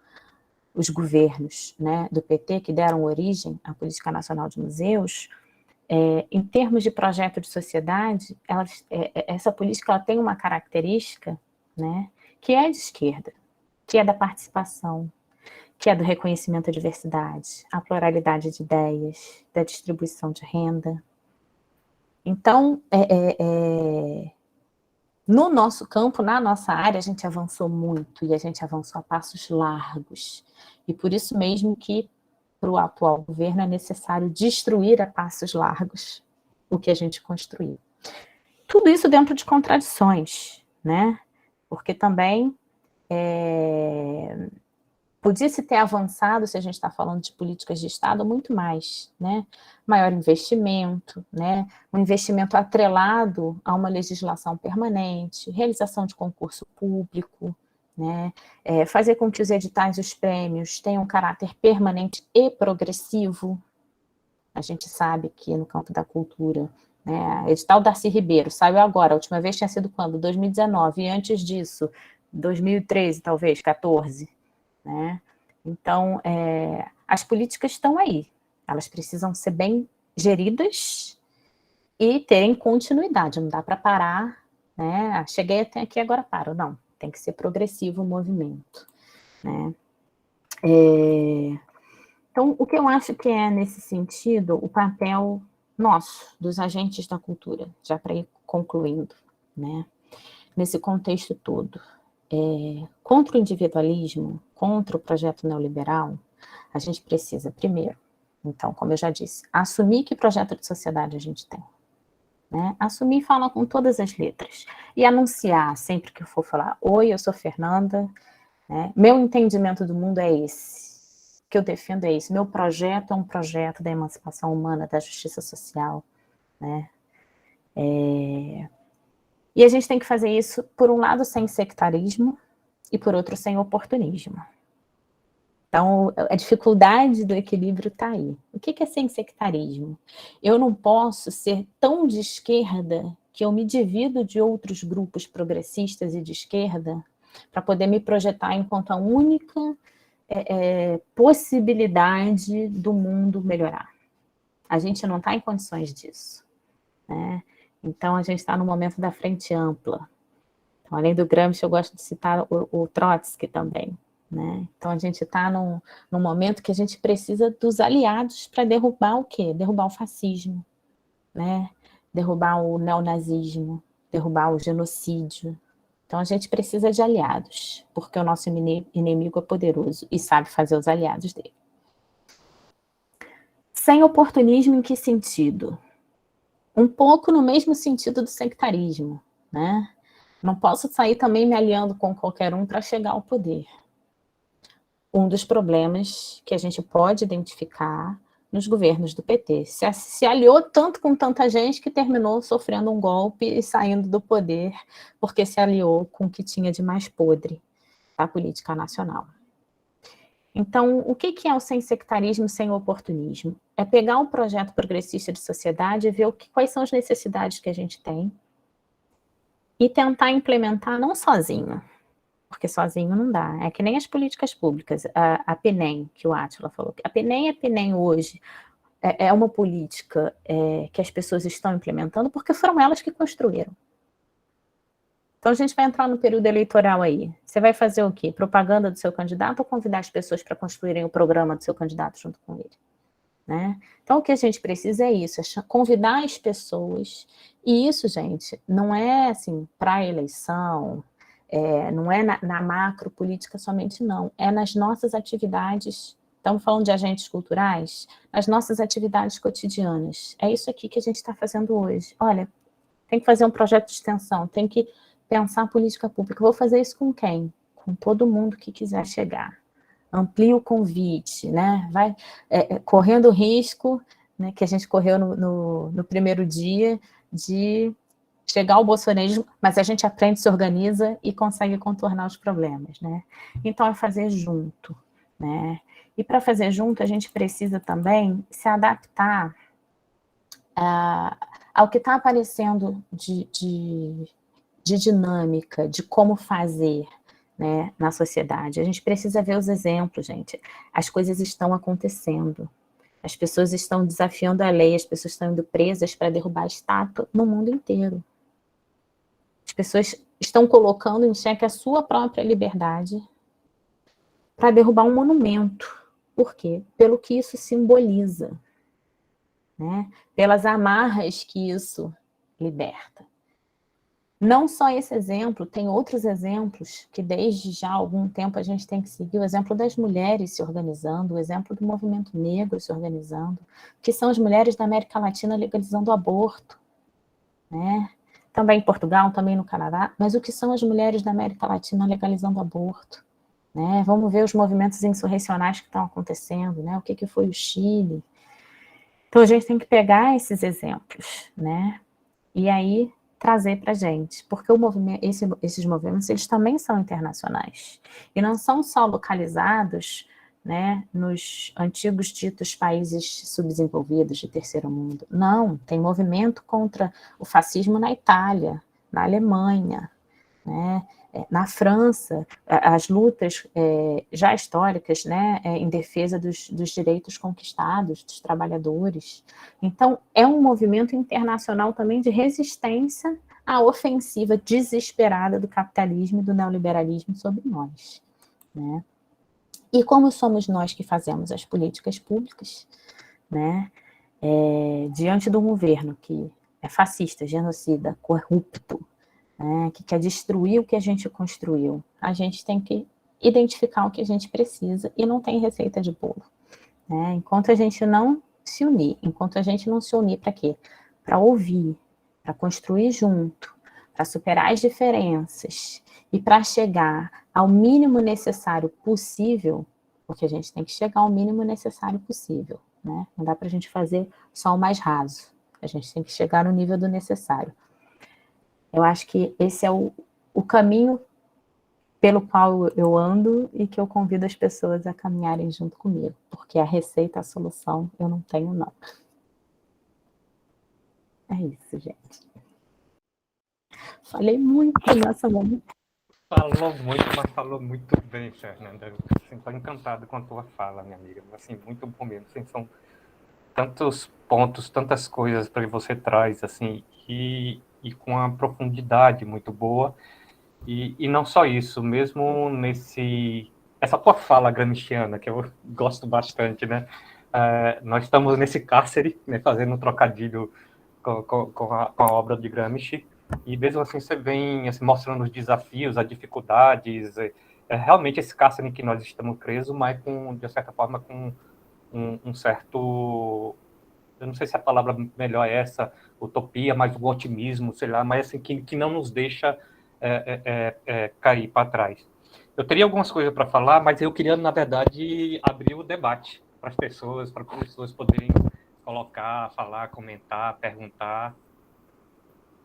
os governos do PT, que deram origem à Política Nacional de Museus, em termos de projeto de sociedade, essa política ela tem uma característica que é de esquerda, que é da participação, que é do reconhecimento da diversidade, a pluralidade de ideias, da distribuição de renda. Então, no nosso campo, na nossa área, a gente avançou muito, e a gente avançou a passos largos. E por isso mesmo que, para o atual governo, é necessário destruir a passos largos o que a gente construiu. Tudo isso dentro de contradições, porque também podia-se ter avançado, se a gente está falando de políticas de Estado, muito mais, maior investimento, um investimento atrelado a uma legislação permanente, realização de concurso público, fazer com que os editais e os prêmios tenham um caráter permanente e progressivo. A gente sabe que no campo da cultura, edital Darcy Ribeiro saiu agora, a última vez tinha sido quando? 2019, e antes disso, 2013, talvez, 14. Então, as políticas estão aí, elas precisam ser bem geridas e terem continuidade, não dá para parar, cheguei até aqui, agora paro, não, tem que ser progressivo o movimento. Então, o que eu acho que é, nesse sentido, o papel nosso, dos agentes da cultura, já para ir concluindo, nesse contexto todo, contra o individualismo, contra o projeto neoliberal, a gente precisa, primeiro, então, como eu já disse, assumir que projeto de sociedade a gente tem. Assumir e falar com todas as letras. E anunciar, sempre que eu for falar, oi, eu sou Fernanda, meu entendimento do mundo é esse, o que eu defendo é esse, meu projeto é um projeto da emancipação humana, da justiça social. E a gente tem que fazer isso, por um lado, sem sectarismo, e por outro, sem oportunismo. Então, a dificuldade do equilíbrio está aí. O que é sem sectarismo? Eu não posso ser tão de esquerda que eu me divido de outros grupos progressistas e de esquerda para poder me projetar enquanto a única possibilidade do mundo melhorar. A gente não está em condições disso. Então, a gente está no momento da frente ampla. Então, além do Gramsci, eu gosto de citar o Trotsky também. Então, a gente está num momento que a gente precisa dos aliados para derrubar o quê? Derrubar o fascismo, derrubar o neonazismo, derrubar o genocídio. Então, a gente precisa de aliados, porque o nosso inimigo é poderoso e sabe fazer os aliados dele. Sem oportunismo, em que sentido? Um pouco no mesmo sentido do sectarismo. Não posso sair também me aliando com qualquer um para chegar ao poder. Um dos problemas que a gente pode identificar nos governos do PT. Se aliou tanto com tanta gente que terminou sofrendo um golpe e saindo do poder, porque se aliou com o que tinha de mais podre da política nacional. Então, o que é o sem sectarismo, sem oportunismo? É pegar um projeto progressista de sociedade e ver quais são as necessidades que a gente tem e tentar implementar não sozinho, porque sozinho não dá. É que nem as políticas públicas, a PNEM, que o Átila falou. A PNEM é PNEM hoje, é uma política que as pessoas estão implementando porque foram elas que construíram. Então, a gente vai entrar no período eleitoral aí. Você vai fazer o quê? Propaganda do seu candidato ou convidar as pessoas para construírem o programa do seu candidato junto com ele? Né? Então, o que a gente precisa é isso, é convidar as pessoas. E isso, gente, não é assim para a eleição, não é na macro política somente, não. É nas nossas atividades. Estamos falando de agentes culturais, nas nossas atividades cotidianas. É isso aqui que a gente está fazendo hoje. Olha, tem que fazer um projeto de extensão, tem que pensar política pública. Vou fazer isso com quem? Com todo mundo que quiser chegar. Amplie o convite, né? Vai correndo o risco, né, que a gente correu no primeiro dia de chegar ao bolsonarismo, mas a gente aprende, se organiza e consegue contornar os problemas, né? Então é fazer junto, né? E para fazer junto a gente precisa também se adaptar ao que está aparecendo de dinâmica, de como fazer, né, na sociedade. A gente precisa ver os exemplos, gente. As coisas estão acontecendo. As pessoas estão desafiando a lei, as pessoas estão indo presas para derrubar a estátua no mundo inteiro. As pessoas estão colocando em xeque a sua própria liberdade para derrubar um monumento. Por quê? Pelo que isso simboliza, né? Pelas amarras que isso liberta. Não só esse exemplo, tem outros exemplos que desde já há algum tempo a gente tem que seguir, o exemplo das mulheres se organizando, o exemplo do movimento negro se organizando, que são as mulheres da América Latina legalizando o aborto, né? Também em Portugal, também no Canadá, mas o que são as mulheres da América Latina legalizando o aborto, né? Vamos ver os movimentos insurrecionais que estão acontecendo, né? O que foi o Chile. Então a gente tem que pegar esses exemplos, né? E aí trazer para a gente, porque esses movimentos eles também são internacionais e não são só localizados, né, nos antigos ditos países subdesenvolvidos de terceiro mundo. Não, tem movimento contra o fascismo na Itália, na Alemanha, né, na França, as lutas já históricas, né, em defesa dos direitos conquistados dos trabalhadores. Então, é um movimento internacional também de resistência à ofensiva desesperada do capitalismo e do neoliberalismo sobre nós, né? E como somos nós que fazemos as políticas públicas, né, diante de um governo que é fascista, genocida, corrupto, que quer destruir o que a gente construiu, a gente tem que identificar o que a gente precisa e não tem receita de bolo. Né? Enquanto a gente não se unir, enquanto a gente não se unir para quê? Para ouvir, para construir junto, para superar as diferenças e para chegar ao mínimo necessário possível, porque a gente tem que chegar ao mínimo necessário possível, né? Não dá para a gente fazer só o mais raso, a gente tem que chegar no nível do necessário. Eu acho que esse é o caminho pelo qual eu ando e que eu convido as pessoas a caminharem junto comigo, porque a receita, a solução, eu não tenho, não. É isso, gente. Falei muito nessa momento. Falou muito, mas falou muito bem, Fernanda. Estou encantado com a tua fala, minha amiga. Assim, muito bom mesmo. Assim, são tantos pontos, tantas coisas para que você traz, assim, e com uma profundidade muito boa. E não só isso, mesmo essa tua fala gramsciana, que eu gosto bastante, né? Nós estamos nesse cárcere, né, fazendo um trocadilho com a obra de Gramsci, e mesmo assim você vem assim, mostrando os desafios, as dificuldades, realmente esse cárcere em que nós estamos presos, mas de certa forma com um certo, eu não sei se a palavra melhor é essa, utopia, mas o otimismo, sei lá, mas assim, que não nos deixa cair para trás. Eu teria algumas coisas para falar, mas eu queria, na verdade, abrir o debate para as pessoas poderem colocar, falar, comentar, perguntar.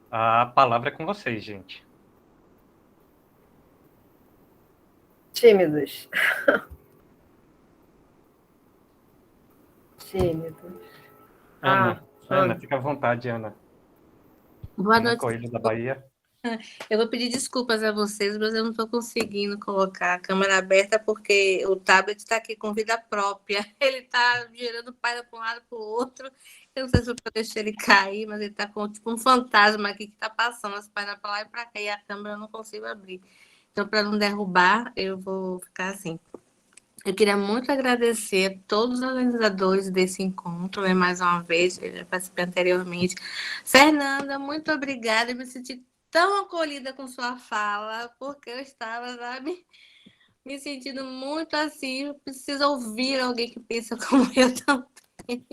A palavra é com vocês, gente. Tímidos. tímido. Ana, fica à vontade, Ana. Boa Ana noite. Coelho, da Bahia. Eu vou pedir desculpas a vocês, mas eu não estou conseguindo colocar a câmera aberta porque o tablet está aqui com vida própria. Ele está girando página para um lado para o outro. Eu não sei se eu vou deixar ele cair, mas ele está com tipo um fantasma aqui que está passando as páginas para lá e para cá e a câmera eu não consigo abrir. Então, para não derrubar, eu vou ficar assim. Eu queria muito agradecer a todos os organizadores desse encontro, né, mais uma vez, eu já participei anteriormente. Fernanda, muito obrigada, eu me senti tão acolhida com sua fala, porque eu estava, sabe, me sentindo muito assim, preciso ouvir alguém que pensa como eu também.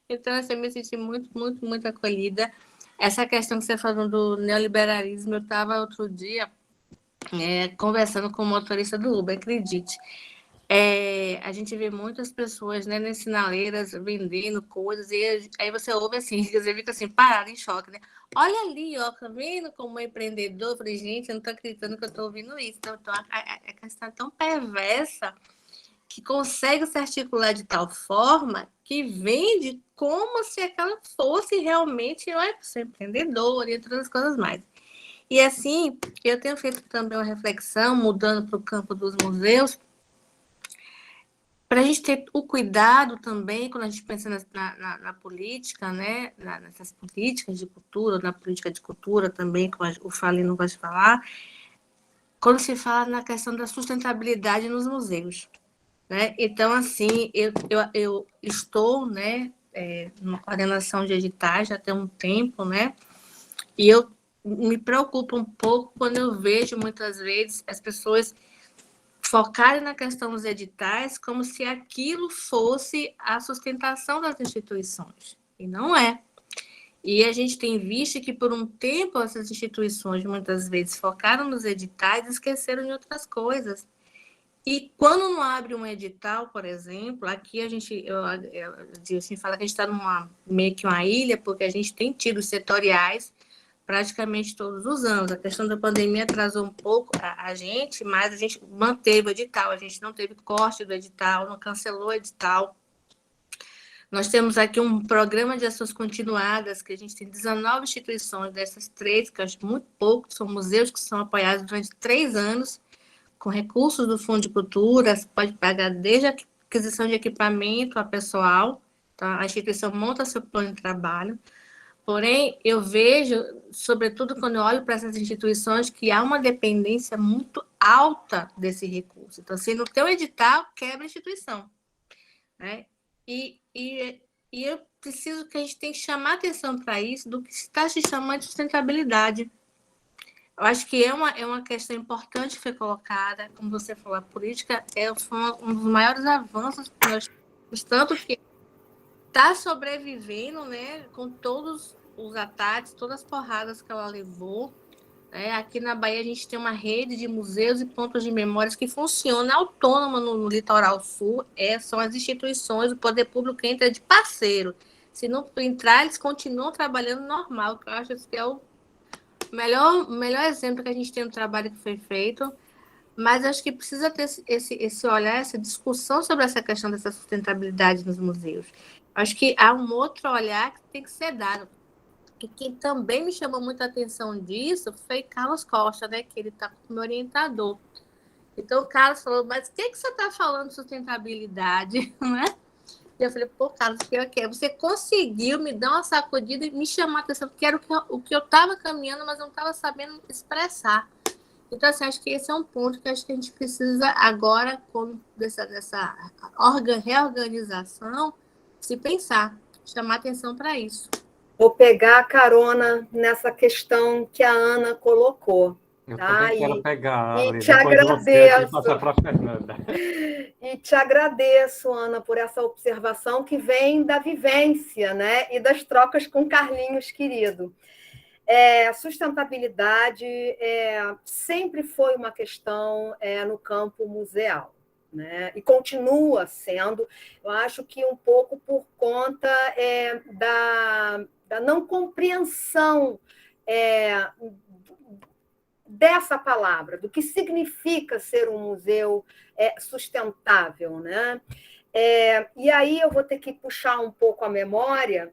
Então, assim, eu me senti muito, muito, muito acolhida. Essa questão que você falou do neoliberalismo, eu estava outro dia conversando com o motorista do Uber, acredite. A gente vê muitas pessoas, né, nas sinaleiras vendendo coisas, e aí você ouve assim, você fica assim, parado em choque, né? Olha ali, ó, tá vendo como é empreendedor? Eu falei, gente, eu não tô acreditando que eu tô ouvindo isso. Então, a questão é tão perversa que consegue se articular de tal forma que vende como se aquela fosse realmente uma pessoa empreendedora e outras coisas mais. E assim, eu tenho feito também uma reflexão, mudando para o campo dos museus, para a gente ter o cuidado também, quando a gente pensa na política, né? Nessas políticas de cultura, na política de cultura também, que o Falino vai falar, quando se fala na questão da sustentabilidade nos museus. Né? Então, assim, eu estou, né, numa coordenação de editais já tem um tempo, né? E eu me preocupo um pouco quando eu vejo, muitas vezes, as pessoas focarem na questão dos editais como se aquilo fosse a sustentação das instituições. E não é. E a gente tem visto que, por um tempo, essas instituições, muitas vezes, focaram nos editais e esqueceram de outras coisas. E quando não abre um edital, por exemplo, aqui a gente fala que a gente está meio que uma ilha, porque a gente tem tido setoriais praticamente todos os anos. A questão da pandemia atrasou um pouco a gente, mas a gente manteve o edital, a gente não teve corte do edital, não cancelou o edital. Nós temos aqui um programa de ações continuadas, que a gente tem 19 instituições, dessas 3, que eu acho muito pouco, são museus que são apoiados durante 3 anos, com recursos do Fundo de Cultura, você pode pagar desde a aquisição de equipamento a pessoal, tá? A instituição monta seu plano de trabalho. Porém, eu vejo, sobretudo quando eu olho para essas instituições, que há uma dependência muito alta desse recurso. Então, se não tem o edital, quebra a instituição. Né? E eu preciso que a gente tem que chamar atenção para isso, do que se está se chamando de sustentabilidade. Eu acho que é uma questão importante que foi colocada, como você falou, a política foi um dos maiores avanços que nós temos, tanto que está sobrevivendo, né, com todos os ataques, todas as porradas que ela levou. Né? Aqui na Bahia a gente tem uma rede de museus e pontos de memórias que funciona autônoma no Litoral Sul. São as instituições, o poder público entra de parceiro. Se não entrar, eles continuam trabalhando normal, que eu acho que é o melhor exemplo que a gente tem do trabalho que foi feito. Mas acho que precisa ter esse olhar, essa discussão sobre essa questão dessa sustentabilidade nos museus. Acho que há um outro olhar que tem que ser dado. E quem também me chamou muita atenção disso foi Carlos Costa, né? Que ele está como orientador. Então, o Carlos falou, mas o que você está falando de sustentabilidade? Né? E eu falei, pô, Carlos, você conseguiu me dar uma sacudida e me chamar a atenção, porque era o que eu estava caminhando, mas não estava sabendo expressar. Então, assim, acho que esse é um ponto que acho que a gente precisa agora, como dessa reorganização, se pensar, chamar atenção para isso. Vou pegar a carona nessa questão que a Ana colocou. Eu tá? também quero pegar, e Ali. te Depois agradeço. você passar para a Fernanda. E te agradeço, Ana, por essa observação que vem da vivência, né? E das trocas com Carlinhos, querido. Sustentabilidade sempre foi uma questão no campo museal, né? E continua sendo, eu acho que um pouco por conta da não compreensão dessa palavra, do que significa ser um museu sustentável, né? E aí eu vou ter que puxar um pouco a memória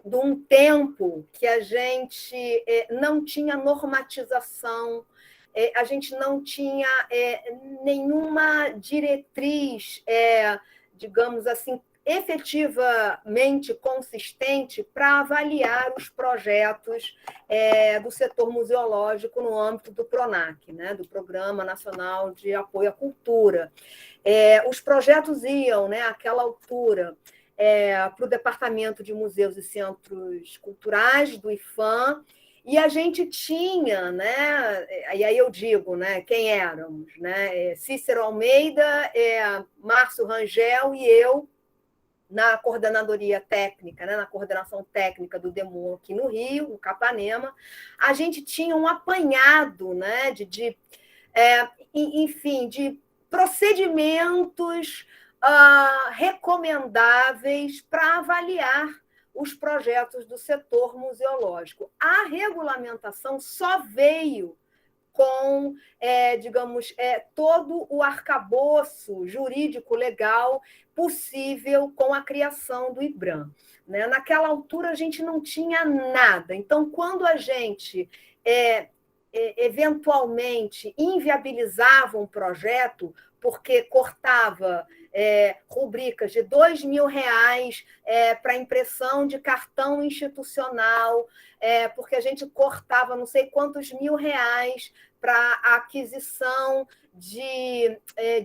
de um tempo que a gente não tinha normatização, a gente não tinha nenhuma diretriz, digamos assim, efetivamente consistente para avaliar os projetos do setor museológico no âmbito do PRONAC, né, do Programa Nacional de Apoio à Cultura. Os projetos iam, né, àquela altura, para o Departamento de Museus e Centros Culturais do IPHAN, e a gente tinha, né, e aí eu digo, né, quem éramos, né, Cícero Almeida, Márcio Rangel e eu, na coordenadoria técnica, né, na coordenação técnica do DEMUN aqui no Rio, no Capanema, a gente tinha um apanhado, né, enfim, de procedimentos recomendáveis para avaliar os projetos do setor museológico. A regulamentação só veio com, digamos, todo o arcabouço jurídico-legal possível com a criação do IBRAM. Né? Naquela altura, a gente não tinha nada. Então, quando a gente eventualmente inviabilizava um projeto, porque cortava rubricas de R$2.000 para impressão de cartão institucional, porque a gente cortava não sei quantos R$1.000 para a aquisição de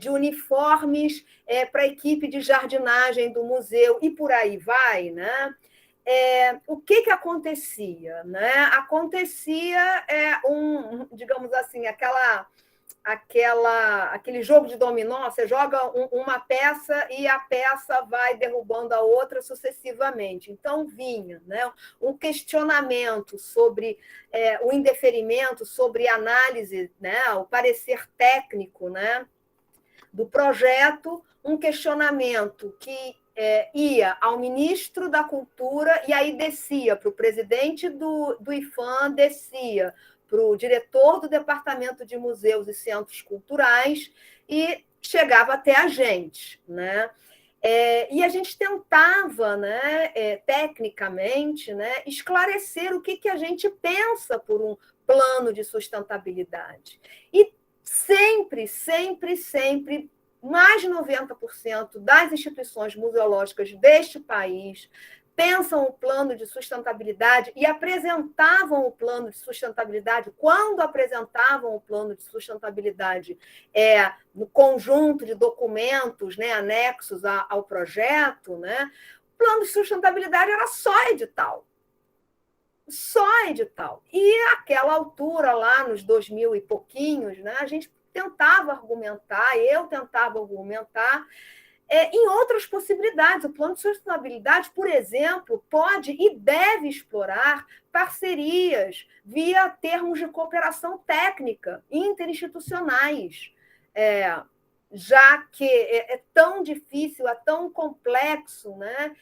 uniformes para a equipe de jardinagem do museu, e por aí vai, né? O que acontecia? Né? Acontecia digamos assim, aquele jogo de dominó, você joga uma peça e a peça vai derrubando a outra sucessivamente. Então, vinha, né, um questionamento sobre o indeferimento, sobre análise, né, o parecer técnico, né, do projeto, um questionamento que ia ao ministro da Cultura e aí descia para o presidente do IPHAN, descia para o diretor do Departamento de Museus e Centros Culturais e chegava até a gente. Né? E a gente tentava, né, tecnicamente, né, esclarecer o que a gente pensa por um plano de sustentabilidade. E sempre, mais de 90% das instituições museológicas deste país pensam o plano de sustentabilidade e apresentavam o plano de sustentabilidade, quando apresentavam o plano de sustentabilidade no conjunto de documentos, né, anexos ao projeto, né, o plano de sustentabilidade era só edital. Só edital. E àquela altura, lá nos 2000 e pouquinhos, né, a gente tentava argumentar, eu tentava argumentar, em outras possibilidades. O plano de sustentabilidade, por exemplo, pode e deve explorar parcerias via termos de cooperação técnica interinstitucionais, já que é tão difícil, é tão complexo, né,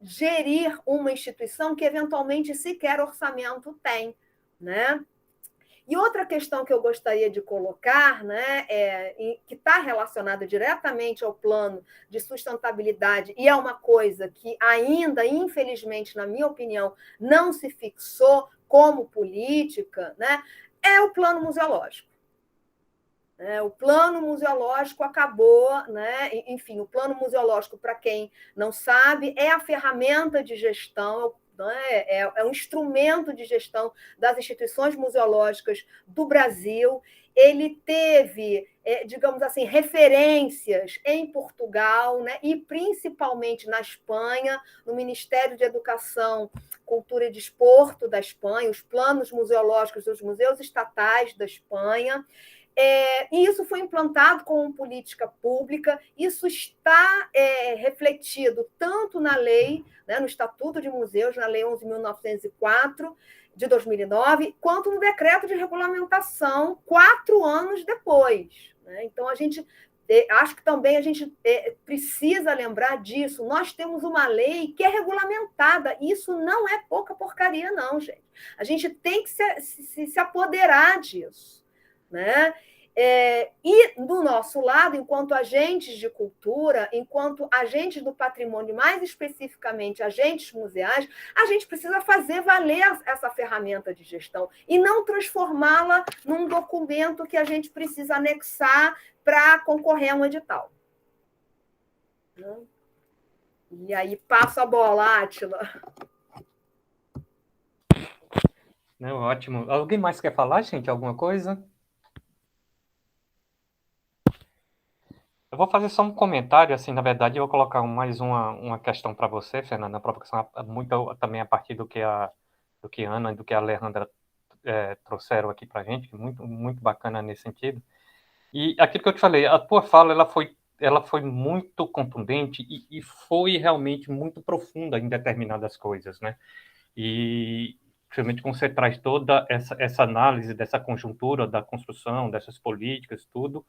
gerir uma instituição que, eventualmente, sequer orçamento tem, né? E outra questão que eu gostaria de colocar, né, que está relacionada diretamente ao plano de sustentabilidade, e é uma coisa que ainda, infelizmente, na minha opinião, não se fixou como política, né, é o plano museológico. O plano museológico acabou, né? Enfim, o plano museológico, para quem não sabe, é a ferramenta de gestão, é um instrumento de gestão das instituições museológicas do Brasil. Ele teve, digamos assim, referências em Portugal, né, e principalmente na Espanha, no Ministério de Educação, Cultura e Desporto da Espanha, os planos museológicos dos museus estatais da Espanha. E isso foi implantado como política pública, isso está refletido tanto na lei, né, no Estatuto de Museus, na Lei 11.904, de 2009, quanto no decreto de regulamentação 4 anos depois. Né? Então, acho que também a gente precisa lembrar disso. Nós temos uma lei que é regulamentada, e isso não é pouca porcaria, não, gente. A gente tem que se apoderar disso. Né? E, do nosso lado, enquanto agentes de cultura, enquanto agentes do patrimônio, mais especificamente agentes museais, a gente precisa fazer valer essa ferramenta de gestão e não transformá-la num documento que a gente precisa anexar para concorrer a um edital. E aí, passo a bola, Átila. Não, ótimo. Alguém mais quer falar, gente? Alguma coisa? Eu vou fazer só um comentário, assim, na verdade, eu vou colocar mais uma questão para você, Fernanda, uma provocação muito também a partir do que a Ana e do que a Alejandra trouxeram aqui para a gente, muito, muito bacana nesse sentido. E aquilo que eu te falei, a tua fala, ela foi muito contundente e foi realmente muito profunda em determinadas coisas, né? E principalmente quando você traz toda essa análise dessa conjuntura da construção, dessas políticas, tudo,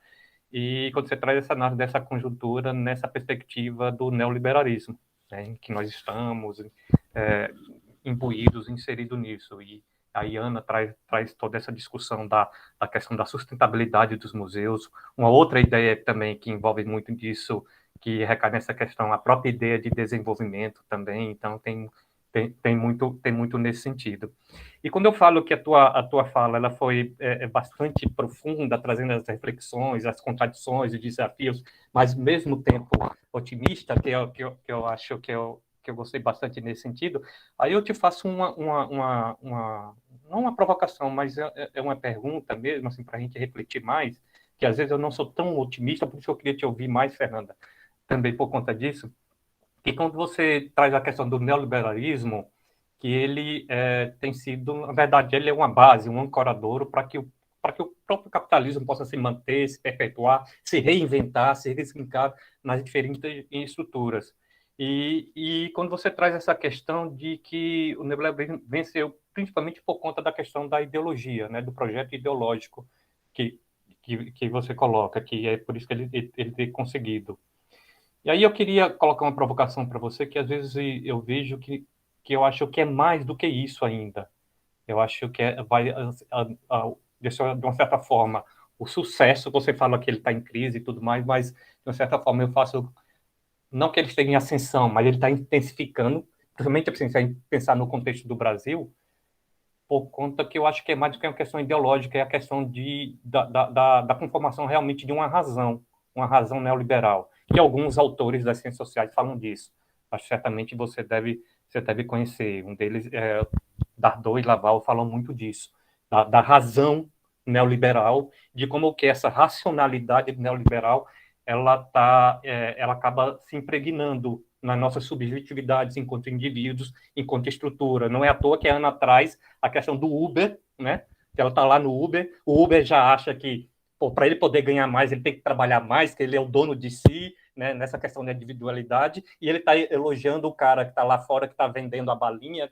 e quando você traz essa análise dessa conjuntura nessa perspectiva do neoliberalismo, né, em que nós estamos imbuídos, inseridos nisso. E a Ana traz toda essa discussão da questão da sustentabilidade dos museus. Uma outra ideia também que envolve muito disso, que recai nessa questão, a própria ideia de desenvolvimento também. Então, tem muito nesse sentido. E quando eu falo que a tua fala ela foi bastante profunda, trazendo as reflexões, as contradições e desafios, mas ao mesmo tempo otimista, que eu acho que eu gostei bastante nesse sentido, aí eu te faço não uma provocação, mas é uma pergunta mesmo, assim, para a gente refletir mais, que às vezes eu não sou tão otimista, por isso eu queria te ouvir mais, Fernanda, também por conta disso. E quando você traz a questão do neoliberalismo, que ele tem sido, na verdade, ele é uma base, um ancoradouro para que o próprio capitalismo possa se manter, se perpetuar, se reinventar, se ressignificar nas diferentes estruturas. E quando você traz essa questão de que o neoliberalismo venceu principalmente por conta da questão da ideologia, né, do projeto ideológico que você coloca, que é por isso que ele tem conseguido. E aí eu queria colocar uma provocação para você, que às vezes eu vejo que eu acho que é mais do que isso ainda. Eu acho que vai, de uma certa forma, o sucesso, você fala que ele está em crise e tudo mais, mas, de uma certa forma, eu faço, não que ele esteja em ascensão, mas ele está intensificando, principalmente se pensar no contexto do Brasil, por conta que eu acho que é mais do que uma questão ideológica, é a questão da conformação realmente de uma razão neoliberal. E alguns autores das ciências sociais falam disso. Acho que certamente você deve conhecer. Um deles, Dardot e Laval, falam muito disso, da razão neoliberal, de como que essa racionalidade neoliberal ela acaba se impregnando nas nossas subjetividades enquanto indivíduos, enquanto estrutura. Não é à toa que a Ana traz a questão do Uber, né? Que ela está lá no Uber, o Uber já acha que para ele poder ganhar mais, ele tem que trabalhar mais, que ele é o dono de si, né, nessa questão da individualidade, e ele está elogiando o cara que está lá fora, que está vendendo a balinha,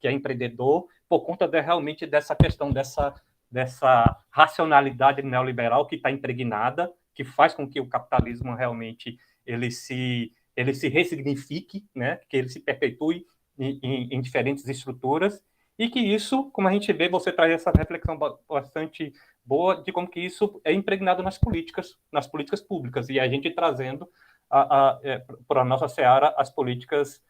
que é empreendedor, por conta realmente dessa questão, dessa racionalidade neoliberal que está impregnada, que faz com que o capitalismo realmente ele se ressignifique, né, que ele se perpetue em diferentes estruturas, e que isso, como a gente vê, você traz essa reflexão bastante boa de como que isso é impregnado nas políticas públicas, e a gente trazendo para a nossa seara as políticas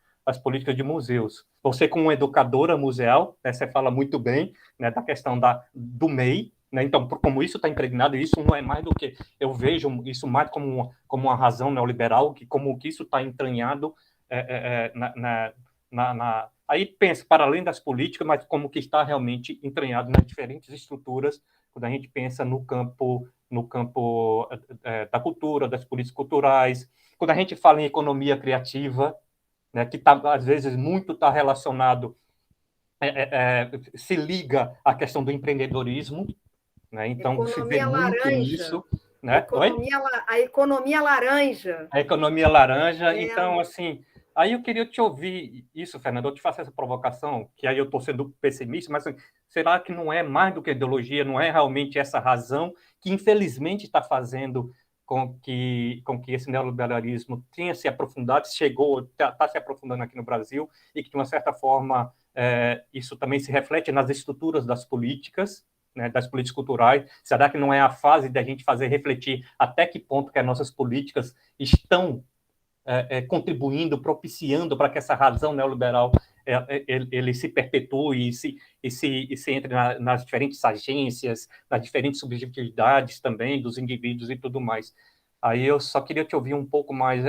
de museus. Você, como uma educadora museal, né, você fala muito bem, né, da questão do MEI, né, então, como isso está impregnado, isso não é mais do que... Eu vejo isso mais como uma razão neoliberal, como que isso está entranhado aí pensa, para além das políticas, mas como que está realmente entranhado nas diferentes estruturas, quando a gente pensa no campo da cultura, das políticas culturais, quando a gente fala em economia criativa, né, que às vezes muito está relacionado, se liga à questão do empreendedorismo, né, então se vê muito nisso. Né? A economia laranja. A economia laranja, então, assim... Aí eu queria te ouvir isso, Fernando, eu te faço essa provocação, que aí eu estou sendo pessimista, mas assim, será que não é mais do que ideologia, não é realmente essa razão que, infelizmente, está fazendo com que esse neoliberalismo tenha se aprofundado, está se aprofundando aqui no Brasil, e que, de uma certa forma, isso também se reflete nas estruturas das políticas, né, das políticas culturais? Será que não é a fase da gente fazer refletir até que ponto que as nossas políticas estão contribuindo, propiciando para que essa razão neoliberal ele se perpetue e se entre nas diferentes agências, nas diferentes subjetividades também dos indivíduos e tudo mais? Aí eu só queria te ouvir um pouco mais,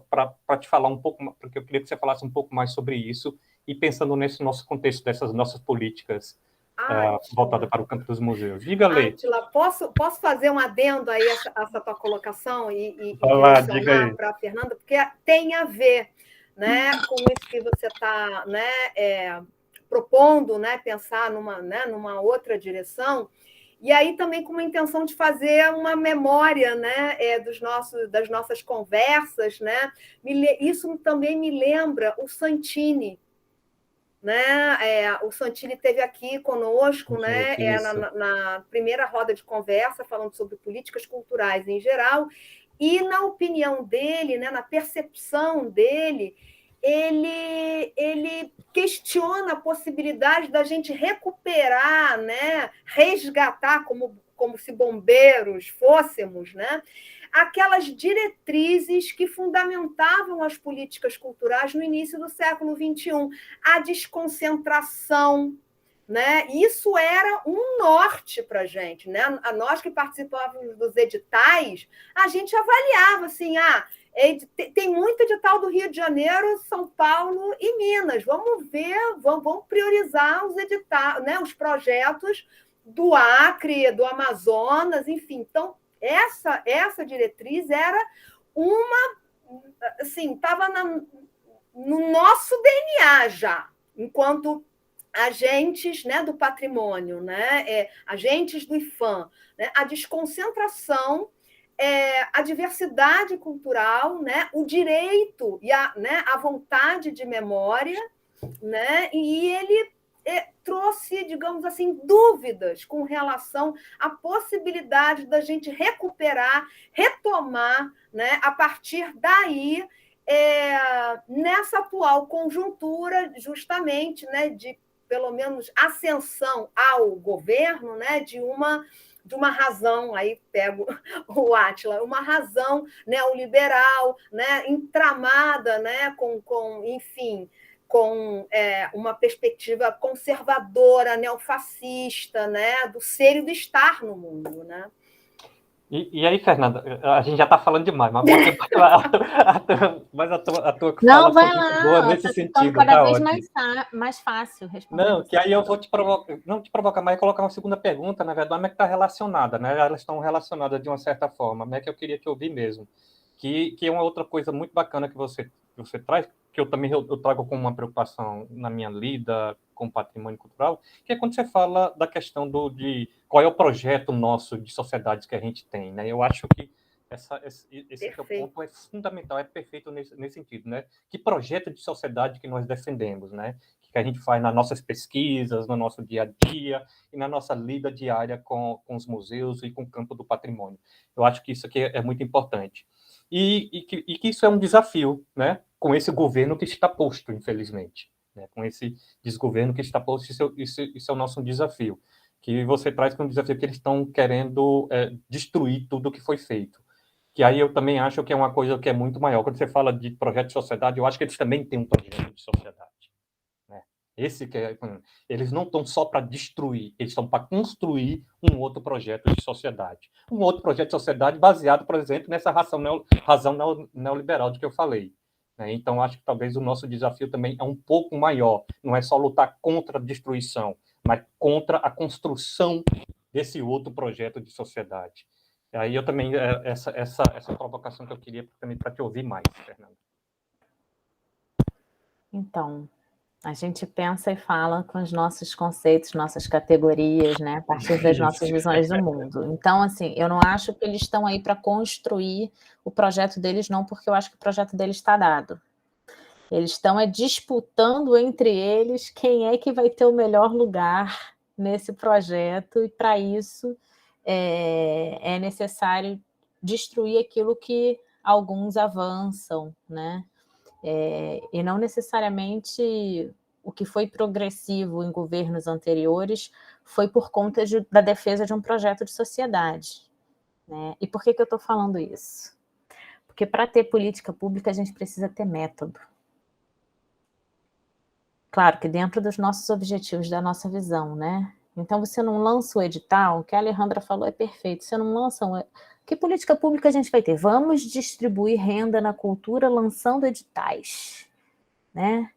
para te falar um pouco, porque eu queria que você falasse um pouco mais sobre isso, e pensando nesse nosso contexto, dessas nossas políticas voltadas para o campo dos museus. Diga, Leite. Átila, posso fazer um adendo aí essa tua colocação e direcionar para a Fernanda, porque tem a ver, né, com isso que você está, né, propondo, né, pensar numa outra direção. E aí também com uma intenção de fazer uma memória, né, das nossas conversas, né? Isso também me lembra o Santini, né? O Santini esteve aqui conosco, né? Na primeira roda de conversa, falando sobre políticas culturais em geral, e na opinião dele, né, na percepção dele, ele questiona a possibilidade da gente recuperar, né, resgatar, como se bombeiros fôssemos, né, aquelas diretrizes que fundamentavam as políticas culturais no início do século XXI, a desconcentração, né? Isso era um norte para a gente, né? A nós que participávamos dos editais, a gente avaliava assim, tem muito edital do Rio de Janeiro, São Paulo e Minas. Vamos ver, vamos priorizar os editais, né? Os projetos do Acre, do Amazonas, enfim. Então, essa diretriz era assim, estava no nosso DNA já, enquanto agentes, né, do patrimônio, né, agentes do IFAM, né, a desconcentração, a diversidade cultural, né, o direito e a vontade de memória, né, e ele trouxe, digamos assim, dúvidas com relação à possibilidade da gente recuperar, retomar, né, a partir daí, nessa atual conjuntura, justamente, né, de pelo menos ascensão ao governo, né, de uma razão, aí pego o Átila, uma razão neoliberal, né, entramada, né, enfim, com uma perspectiva conservadora, neofascista, né, do ser e do estar no mundo, né? E aí, Fernanda, a gente já está falando demais, mas a tua Não, fala vai foi muito lá, boa nesse sentido. cada vez mais fácil responder. Não, que aí eu vou não te provocar, mas colocar uma segunda pergunta, na verdade, mas que está relacionada, né? Elas estão relacionadas de uma certa forma, né? Que eu queria te ouvir mesmo. Que é uma outra coisa muito bacana que você traz, que eu também eu trago como uma preocupação na minha lida com o patrimônio cultural, que é quando você fala da questão de qual é o projeto nosso de sociedades que a gente tem, né? Eu acho que esse teu ponto é fundamental, é perfeito nesse sentido, né? Que projeto de sociedade que nós defendemos, né? Que a gente faz nas nossas pesquisas, no nosso dia a dia e na nossa lida diária com os museus e com o campo do patrimônio. Eu acho que isso aqui é muito importante. E que isso é um desafio, né? Com esse governo que está posto, infelizmente. Né? Com esse desgoverno que está posto, isso é o nosso desafio. Que você traz como desafio que eles estão querendo destruir tudo o que foi feito. Que aí eu também acho que é uma coisa que é muito maior. Quando você fala de projeto de sociedade, eu acho que eles também têm um projeto de sociedade. Né? Eles não estão só para destruir, eles estão para construir um outro projeto de sociedade. Um outro projeto de sociedade baseado, por exemplo, nessa razão neoliberal de que eu falei. Né? Então, acho que talvez o nosso desafio também é um pouco maior. Não é só lutar contra a destruição, mas contra a construção desse outro projeto de sociedade. E aí eu também, essa provocação que eu queria também para te ouvir mais, Fernanda. Então, a gente pensa e fala com os nossos conceitos, nossas categorias, né, a partir das nossas visões do mundo. Então, assim, eu não acho que eles estão aí para construir o projeto deles, não, porque eu acho que o projeto deles está dado. Eles estão disputando entre eles quem é que vai ter o melhor lugar nesse projeto, e para isso é necessário destruir aquilo que alguns avançam, né? E não necessariamente o que foi progressivo em governos anteriores foi por conta da defesa de um projeto de sociedade, né? E por que eu estou falando isso? Porque para ter política pública a gente precisa ter método. Claro que dentro dos nossos objetivos, da nossa visão, né? Então você não lança o edital, o que a Alejandra falou é perfeito, você não lança que política pública a gente vai ter? Vamos distribuir renda na cultura lançando editais, né?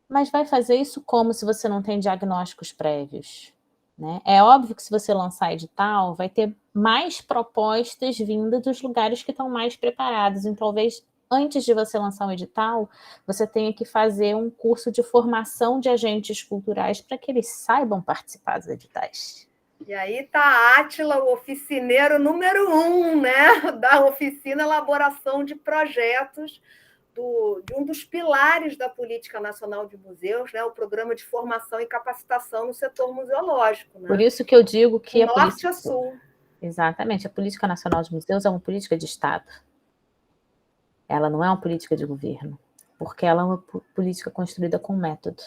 Mas vai fazer isso como se você não tem diagnósticos prévios, né? É óbvio que se você lançar edital, vai ter mais propostas vindas dos lugares que estão mais preparados. Então, talvez, antes de você lançar um edital, você tenha que fazer um curso de formação de agentes culturais para que eles saibam participar dos editais. E aí está a Átila, o oficineiro número 1, né, da oficina Elaboração de Projetos, de um dos pilares da Política Nacional de Museus, né, o Programa de Formação e Capacitação no setor museológico. Né? Por isso que eu digo que a norte a sul. Exatamente, a Política Nacional de Museus é uma política de Estado. Ela não é uma política de governo, porque ela é uma política construída com método,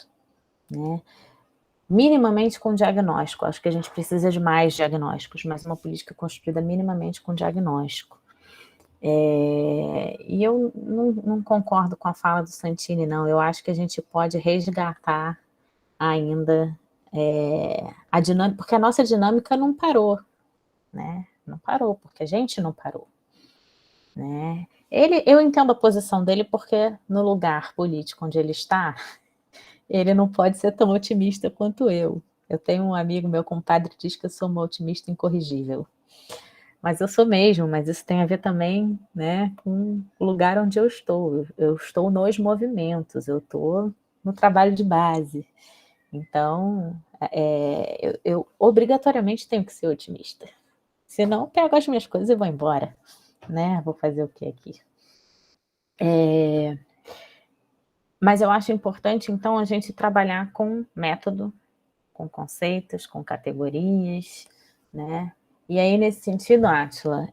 né? Minimamente com diagnóstico. Acho que a gente precisa de mais diagnósticos, mas uma política construída minimamente com diagnóstico. E eu não concordo com a fala do Santini, não. Eu acho que a gente pode resgatar ainda a dinâmica, porque a nossa dinâmica não parou, né? Não parou, porque a gente não parou, né? Eu entendo a posição dele, porque no lugar político onde ele está, ele não pode ser tão otimista quanto eu. Eu tenho um amigo, meu compadre, diz que eu sou uma otimista incorrigível. Mas eu sou mesmo, mas isso tem a ver também, né, com o lugar onde eu estou. Eu estou nos movimentos, eu estou no trabalho de base. Então, eu obrigatoriamente tenho que ser otimista. Senão, eu pego as minhas coisas e vou embora, né? Vou fazer o que aqui? Mas eu acho importante, então, a gente trabalhar com método, com conceitos, com categorias, né? E aí, nesse sentido, Átila,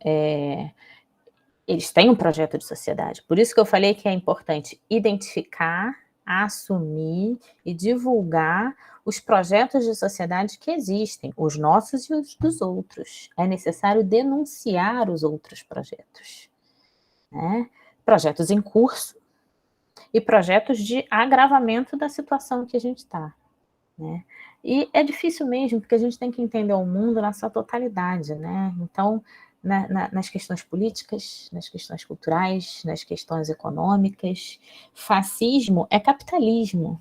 eles têm um projeto de sociedade. Por isso que eu falei que é importante identificar, assumir e divulgar os projetos de sociedade que existem, os nossos e os dos outros. É necessário denunciar os outros projetos, né? Projetos em curso e projetos de agravamento da situação que a gente está, né? E é difícil mesmo, porque a gente tem que entender o mundo na sua totalidade, né? Então, nas questões políticas, nas questões culturais, nas questões econômicas, fascismo é capitalismo,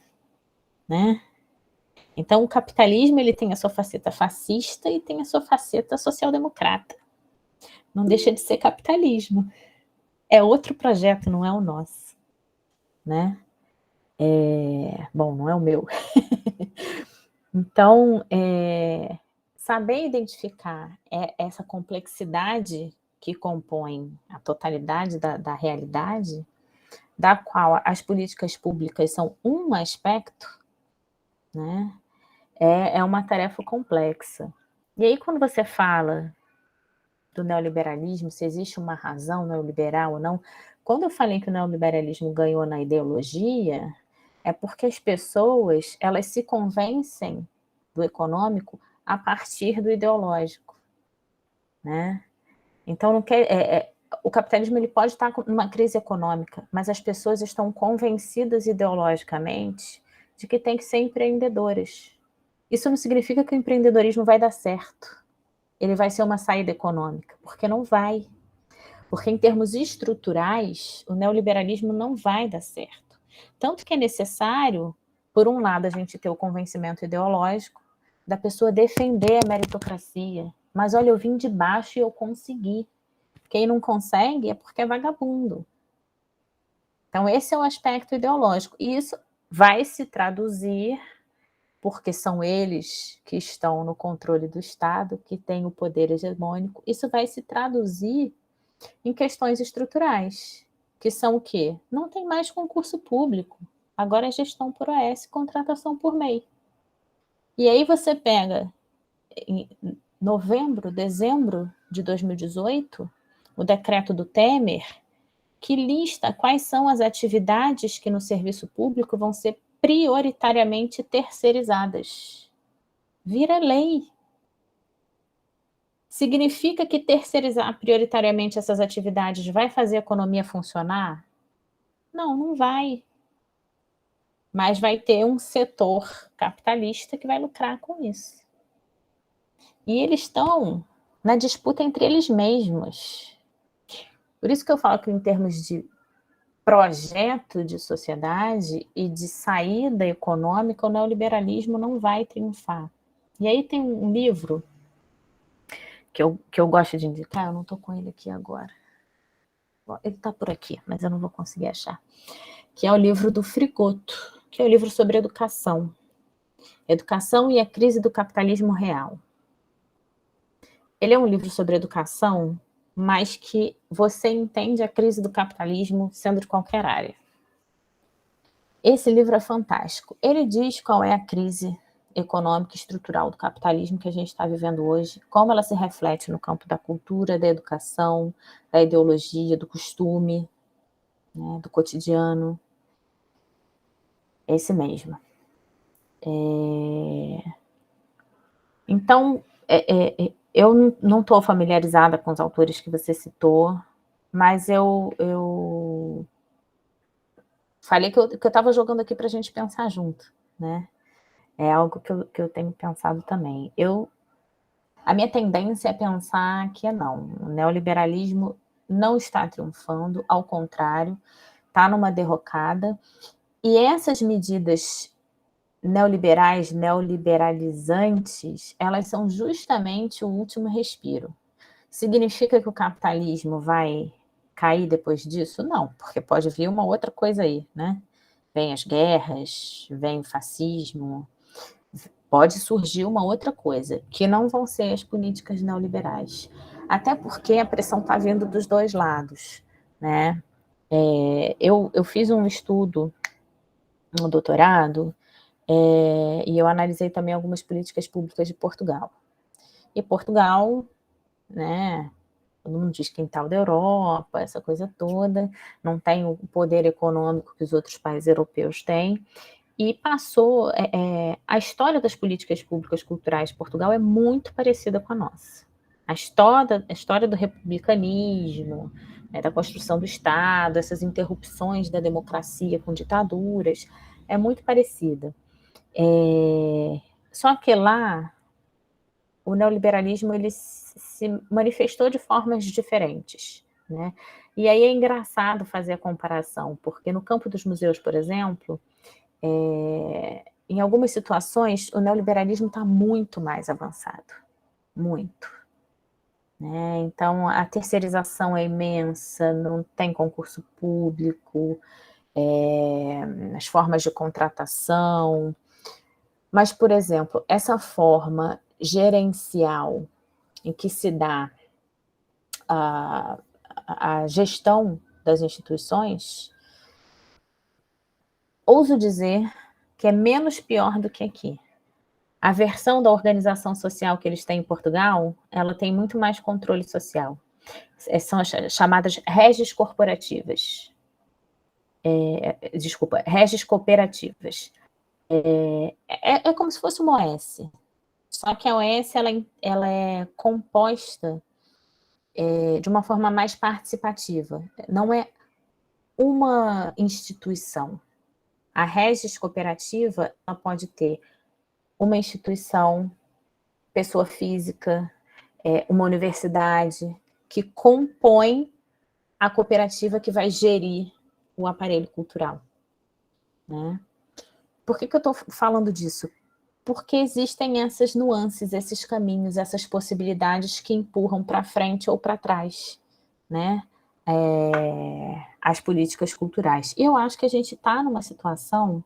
né? Então, o capitalismo ele tem a sua faceta fascista e tem a sua faceta social-democrata. Não deixa de ser capitalismo. É outro projeto, não é o nosso, né? Bom, não é o meu. Então, saber identificar essa complexidade que compõe a totalidade da realidade, da qual as políticas públicas são um aspecto, né, é uma tarefa complexa. E aí, quando você fala do neoliberalismo, se existe uma razão neoliberal ou não, quando eu falei que o neoliberalismo ganhou na ideologia, é porque as pessoas, elas se convencem do econômico a partir do ideológico, né? Então, não quer, o capitalismo ele pode estar numa crise econômica, mas as pessoas estão convencidas ideologicamente de que tem que ser empreendedoras. Isso não significa que o empreendedorismo vai dar certo. Ele vai ser uma saída econômica, porque não vai. Porque em termos estruturais, o neoliberalismo não vai dar certo. Tanto que é necessário, por um lado, a gente ter o convencimento ideológico da pessoa defender a meritocracia. Mas olha, eu vim de baixo e eu consegui. Quem não consegue é porque é vagabundo. Então, esse é o aspecto ideológico. E isso vai se traduzir, porque são eles que estão no controle do Estado, que têm o poder hegemônico, isso vai se traduzir em questões estruturais, que são o quê? Não tem mais concurso público, agora é gestão por OS, contratação por MEI. E aí você pega, em novembro, dezembro de 2018, o decreto do Temer, que lista quais são as atividades que no serviço público vão ser prioritariamente terceirizadas. vira lei. Significa que terceirizar prioritariamente essas atividades vai fazer a economia funcionar? Não, não vai. Mas vai ter um setor capitalista que vai lucrar com isso. E eles estão na disputa entre eles mesmos. Por isso que eu falo que em termos de projeto de sociedade e de saída econômica, o neoliberalismo não vai triunfar. E aí tem um livro que eu gosto de indicar, eu não estou com ele aqui agora. Ele está por aqui, mas eu não vou conseguir achar. Que é o livro do Frigoto, que é o livro sobre educação. Educação e a crise do capitalismo real. Ele é um livro sobre educação, mas que você entende a crise do capitalismo sendo de qualquer área. Esse livro é fantástico. Ele diz qual é a crise econômica e estrutural do capitalismo que a gente está vivendo hoje, como ela se reflete no campo da cultura, da educação, da ideologia, do costume, né, do cotidiano. Esse mesmo. Então, eu não estou familiarizada com os autores que você citou, mas eu falei que eu estava jogando aqui para a gente pensar junto, né? É algo que eu tenho pensado também. A minha tendência é pensar que não. O neoliberalismo não está triunfando, ao contrário, está numa derrocada. E essas medidas neoliberais, neoliberalizantes, elas são justamente o último respiro. Significa que o capitalismo vai cair depois disso? Não, porque pode vir uma outra coisa aí, né? Vem as guerras, vem o fascismo, pode surgir uma outra coisa, que não vão ser as políticas neoliberais. Até porque a pressão está vindo dos dois lados, né? Eu fiz um estudo no doutorado e eu analisei também algumas políticas públicas de Portugal. E Portugal, né, todo mundo diz quintal da Europa, essa coisa toda, não tem o poder econômico que os outros países europeus têm, e passou, a história das políticas públicas culturais de Portugal é muito parecida com a nossa. A história do republicanismo, né, da construção do Estado, essas interrupções da democracia com ditaduras, é muito parecida. Só que lá, o neoliberalismo ele se manifestou de formas diferentes, né? E aí é engraçado fazer a comparação, porque no campo dos museus, por exemplo, em algumas situações, o neoliberalismo está muito mais avançado, muito. Né? Então, a terceirização é imensa, não tem concurso público, as formas de contratação. Mas, por exemplo, essa forma gerencial em que se dá a gestão das instituições, ouso dizer que é menos pior do que aqui. A versão da organização social que eles têm em Portugal, ela tem muito mais controle social. São as chamadas reges corporativas. Reges cooperativas. É como se fosse uma OS. Só que a OS ela é composta de uma forma mais participativa. Não é uma instituição. A Regis Cooperativa ela pode ter uma instituição, pessoa física, uma universidade, que compõe a cooperativa que vai gerir o aparelho cultural. Né? Por que eu estou falando disso? Porque existem essas nuances, esses caminhos, essas possibilidades que empurram para frente ou para trás, né? As políticas culturais. E eu acho que a gente está numa situação,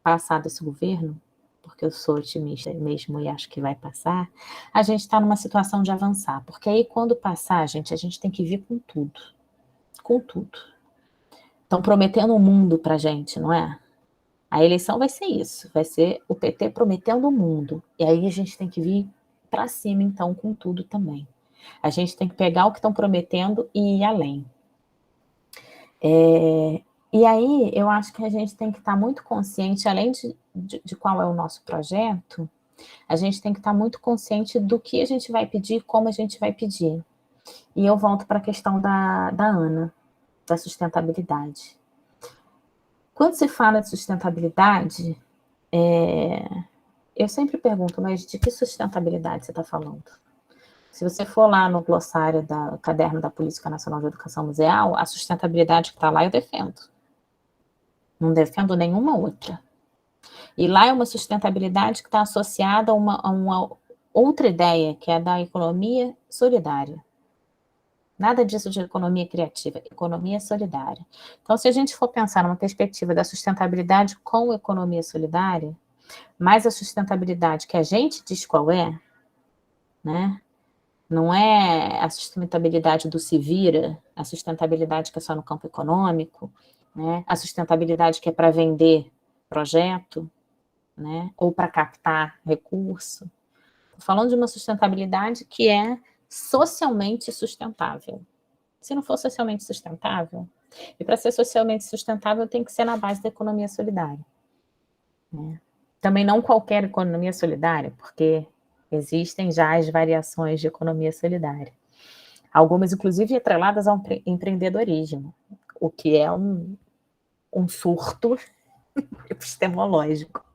passado esse governo, porque eu sou otimista mesmo e acho que vai passar, a gente está numa situação de avançar, porque aí quando passar, gente, a gente tem que vir com tudo. Com tudo. Estão prometendo um mundo para a gente, não é? A eleição vai ser isso, vai ser o PT prometendo o mundo. E aí a gente tem que vir para cima, então, com tudo também. A gente tem que pegar o que estão prometendo e ir além. E aí eu acho que a gente tem que estar muito consciente, além de qual é o nosso projeto, a gente tem que estar muito consciente do que a gente vai pedir e como a gente vai pedir. E eu volto para a questão da Ana, da sustentabilidade. Quando se fala de sustentabilidade, eu sempre pergunto, mas de que sustentabilidade você está falando? Se você for lá no glossário do caderno da Política Nacional de Educação Museal, a sustentabilidade que está lá eu defendo. Não defendo nenhuma outra. E lá é uma sustentabilidade que está associada a uma outra ideia, que é a da economia solidária. Nada disso de economia criativa, economia solidária. Então, se a gente for pensar numa perspectiva da sustentabilidade com economia solidária, mais a sustentabilidade que a gente diz qual é, né? Não é a sustentabilidade do se vira, a sustentabilidade que é só no campo econômico, né? A sustentabilidade que é para vender projeto, né? Ou para captar recurso. Estou falando de uma sustentabilidade que é socialmente sustentável. Se não for socialmente sustentável, e para ser socialmente sustentável tem que ser na base da economia solidária. Né? Também não qualquer economia solidária, porque existem já as variações de economia solidária. Algumas, inclusive, atreladas ao empreendedorismo, o que é um surto epistemológico.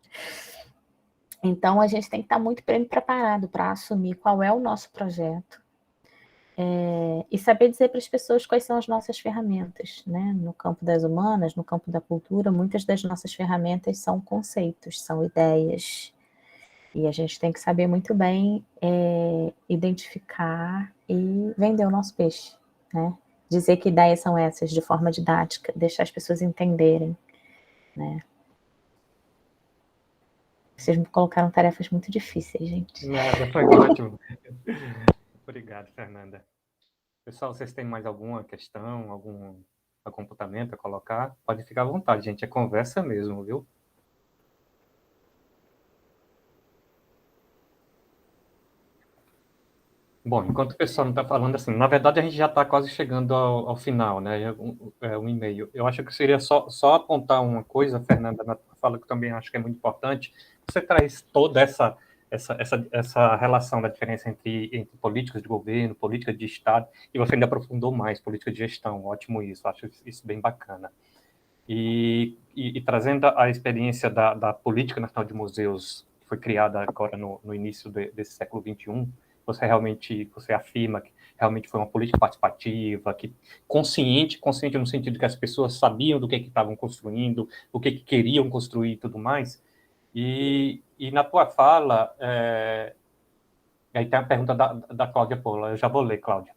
Então, a gente tem que estar muito bem preparado para assumir qual é o nosso projeto e saber dizer para as pessoas quais são as nossas ferramentas. Né? No campo das humanas, no campo da cultura, muitas das nossas ferramentas são conceitos, são ideias. E a gente tem que saber muito bem identificar e vender o nosso peixe. Né? Dizer que ideias são essas de forma didática, deixar as pessoas entenderem. Né? Vocês me colocaram tarefas muito difíceis, gente. Nada, foi ótimo. Obrigado, Fernanda. Pessoal, vocês têm mais alguma questão, algum apontamento a colocar? Pode ficar à vontade, gente. É conversa mesmo, viu? Bom, enquanto o pessoal não está falando assim, na verdade a gente já está quase chegando ao final, né? Um e-mail. Eu acho que seria só apontar uma coisa, Fernanda, na tua fala, que eu também acho que é muito importante. Você traz toda essa relação da diferença entre políticas de governo, política de Estado, e você ainda aprofundou mais, política de gestão. Ótimo isso, acho isso bem bacana. E trazendo a experiência da Política Nacional de Museus, que foi criada agora no início desse século XXI, você afirma que realmente foi uma política participativa, que consciente no sentido que as pessoas sabiam do que estavam construindo, o que queriam construir e tudo mais. E na tua fala, aí tem a pergunta da Cláudia Paula, eu já vou ler, Cláudia.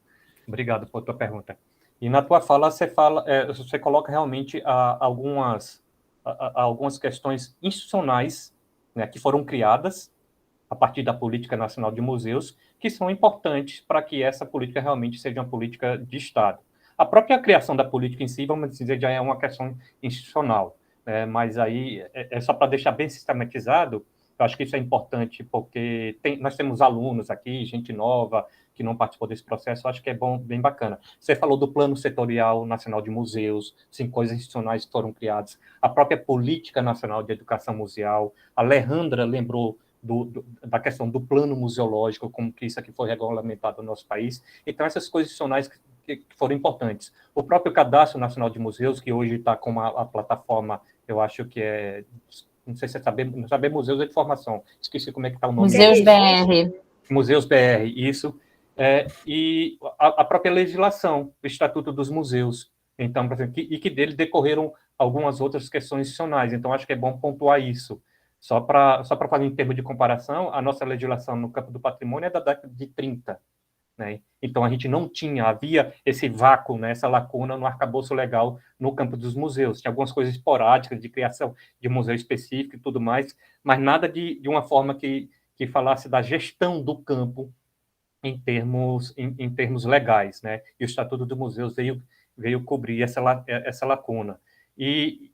Obrigado por tua pergunta. E na tua fala, você coloca realmente algumas questões institucionais, né, que foram criadas a partir da Política Nacional de Museus, que são importantes para que essa política realmente seja uma política de Estado. A própria criação da política em si, vamos dizer, já é uma questão institucional, né? Mas aí é só para deixar bem sistematizado. Eu acho que isso é importante, porque nós temos alunos aqui, gente nova, que não participou desse processo, eu acho que é bem bacana. Você falou do Plano Setorial Nacional de Museus, 5 coisas institucionais que foram criadas, a própria Política Nacional de Educação Museal, a Alejandra lembrou da questão do plano museológico, como que isso aqui foi regulamentado no nosso país. Então, essas coisas institucionais que foram importantes. O próprio Cadastro Nacional de Museus, que hoje está com a plataforma, eu acho que é... Não sei se é saber Museus de Informação. Esqueci como é que está o nome. Museus BR. Museus BR, isso. E a própria legislação, o Estatuto dos Museus. Então, por exemplo, e que dele decorreram algumas outras questões institucionais. Então, acho que é bom pontuar isso. Só para fazer em termos de comparação, a nossa legislação no campo do patrimônio é da década de 30. Né? Então, a gente não havia esse vácuo, né, essa lacuna no arcabouço legal no campo dos museus. Tinha algumas coisas esporádicas de criação de museu específico e tudo mais, mas nada de uma forma que falasse da gestão do campo em termos legais. Né? E o Estatuto dos Museus veio cobrir essa lacuna. E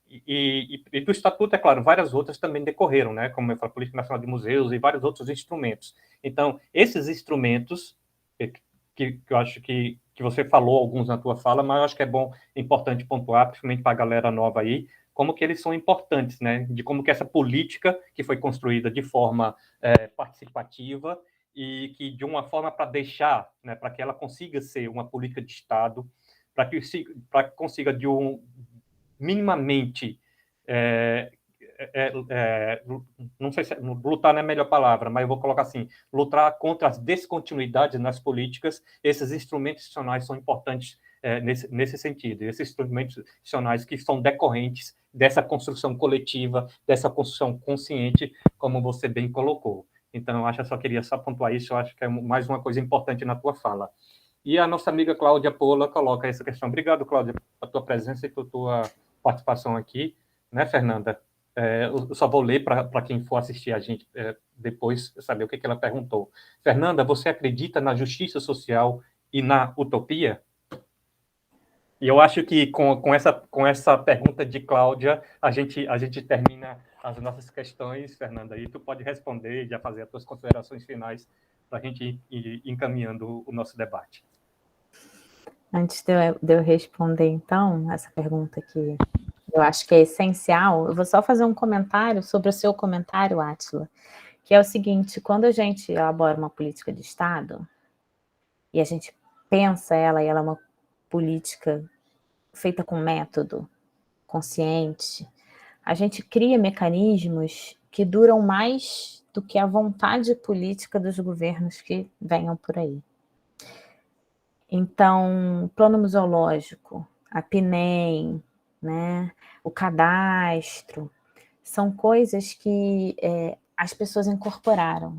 do Estatuto, é claro, várias outras também decorreram, né? Como eu falo, a Política Nacional de Museus e vários outros instrumentos. Então, esses instrumentos, que eu acho que você falou alguns na tua fala, mas eu acho que é importante pontuar, principalmente para a galera nova aí, como que eles são importantes, né? De como que essa política que foi construída de forma participativa e que de uma forma para deixar, né, para que ela consiga ser uma política de Estado, para que consiga de minimamente não sei se lutar não é a melhor palavra, mas eu vou colocar assim, lutar contra as descontinuidades nas políticas. Esses instrumentos institucionais são importantes nesse sentido. Esses instrumentos institucionais que são decorrentes dessa construção coletiva, dessa construção consciente, como você bem colocou. Então, eu só queria pontuar isso, eu acho que é mais uma coisa importante na tua fala. E a nossa amiga Cláudia Pola coloca essa questão. Obrigado, Cláudia, pela tua presença e pela tua participação aqui, né, Fernanda? Eu só vou ler para quem for assistir a gente depois saber o que ela perguntou. Fernanda, você acredita na justiça social e na utopia? E eu acho que com essa pergunta de Cláudia, a gente termina as nossas questões, Fernanda, e tu pode responder e já fazer as tuas considerações finais para a gente ir encaminhando o nosso debate. Antes de eu responder, então, essa pergunta que eu acho que é essencial, eu vou só fazer um comentário sobre o seu comentário, Átila, que é o seguinte: quando a gente elabora uma política de Estado, e a gente pensa ela, e ela é uma política feita com método, consciente, a gente cria mecanismos que duram mais do que a vontade política dos governos que venham por aí. Então, plano museológico, a PNEM, né, o cadastro, são coisas que as pessoas incorporaram.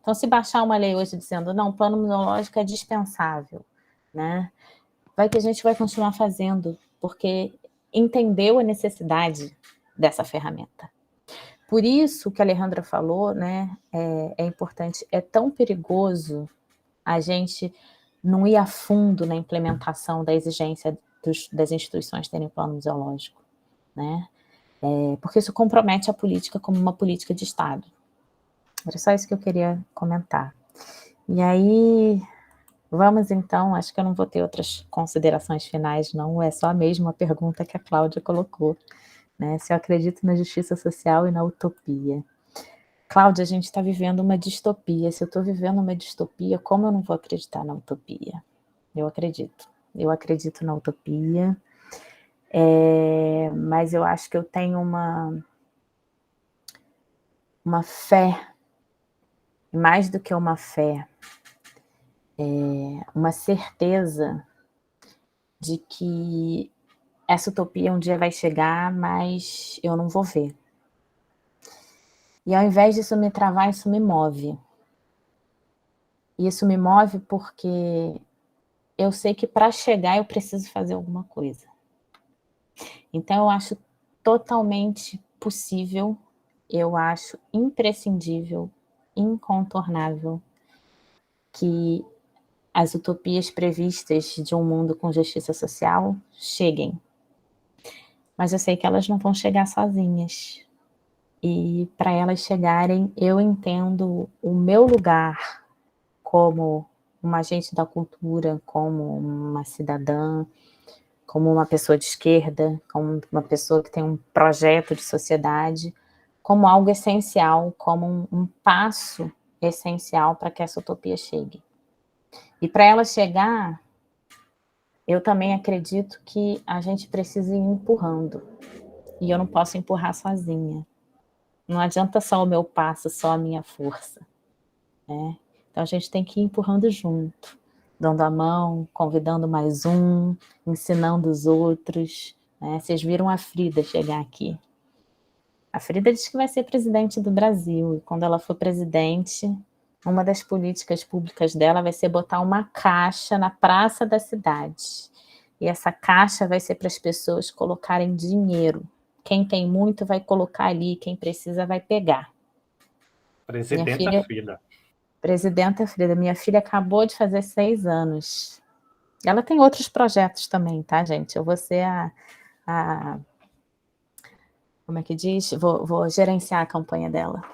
Então, se baixar uma lei hoje dizendo, não, plano museológico é dispensável, né, vai que a gente vai continuar fazendo, porque entendeu a necessidade dessa ferramenta. Por isso que a Alejandra falou, né, é importante, é tão perigoso a gente não ir a fundo na implementação da exigência das instituições terem plano museológico, né? Porque isso compromete a política como uma política de Estado. Era só isso que eu queria comentar. E aí, vamos então, acho que eu não vou ter outras considerações finais, não, é só a mesma pergunta que a Cláudia colocou, né? Se eu acredito na justiça social e na utopia. Cláudia, a gente está vivendo uma distopia. Se eu estou vivendo uma distopia, como eu não vou acreditar na utopia? Eu acredito na utopia, mas eu acho que eu tenho uma fé, mais do que uma fé, uma certeza de que essa utopia um dia vai chegar, mas eu não vou ver. E ao invés disso me travar, isso me move. E isso me move porque eu sei que para chegar eu preciso fazer alguma coisa. Então eu acho totalmente possível, eu acho imprescindível, incontornável que as utopias previstas de um mundo com justiça social cheguem. Mas eu sei que elas não vão chegar sozinhas. E para elas chegarem, eu entendo o meu lugar como uma agente da cultura, como uma cidadã, como uma pessoa de esquerda, como uma pessoa que tem um projeto de sociedade, como algo essencial, como um passo essencial para que essa utopia chegue. E para ela chegar, eu também acredito que a gente precisa ir empurrando. E eu não posso empurrar sozinha. Não adianta só o meu passo, só a minha força, né? Então a gente tem que ir empurrando junto, dando a mão, convidando mais um, ensinando os outros, né? Vocês viram a Frida chegar aqui. A Frida disse que vai ser presidente do Brasil, e quando ela for presidente, uma das políticas públicas dela vai ser botar uma caixa na praça da cidade. E essa caixa vai ser para as pessoas colocarem dinheiro. Quem tem muito vai colocar ali, quem precisa vai pegar. Presidenta Frida. Presidenta Frida, minha filha acabou de fazer 6 anos. Ela tem outros projetos também, tá, gente? Eu vou ser como é que diz? Vou gerenciar a campanha dela.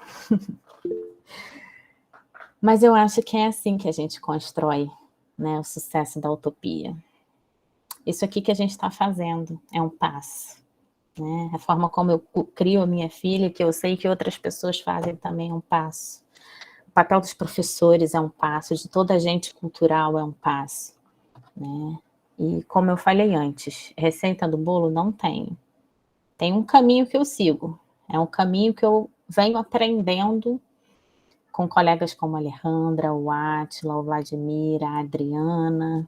Mas eu acho que é assim que a gente constrói, né, o sucesso da utopia. Isso aqui que a gente está fazendo é um passo. né? A forma como eu crio a minha filha, que eu sei que outras pessoas fazem também, é um passo. O papel dos professores é um passo, de toda a gente cultural é um passo, né? E como eu falei antes, receita do bolo não tem. Tem um caminho que eu sigo, é um caminho que eu venho aprendendo com colegas como a Alejandra, o Átila, o Vladimir, a Adriana.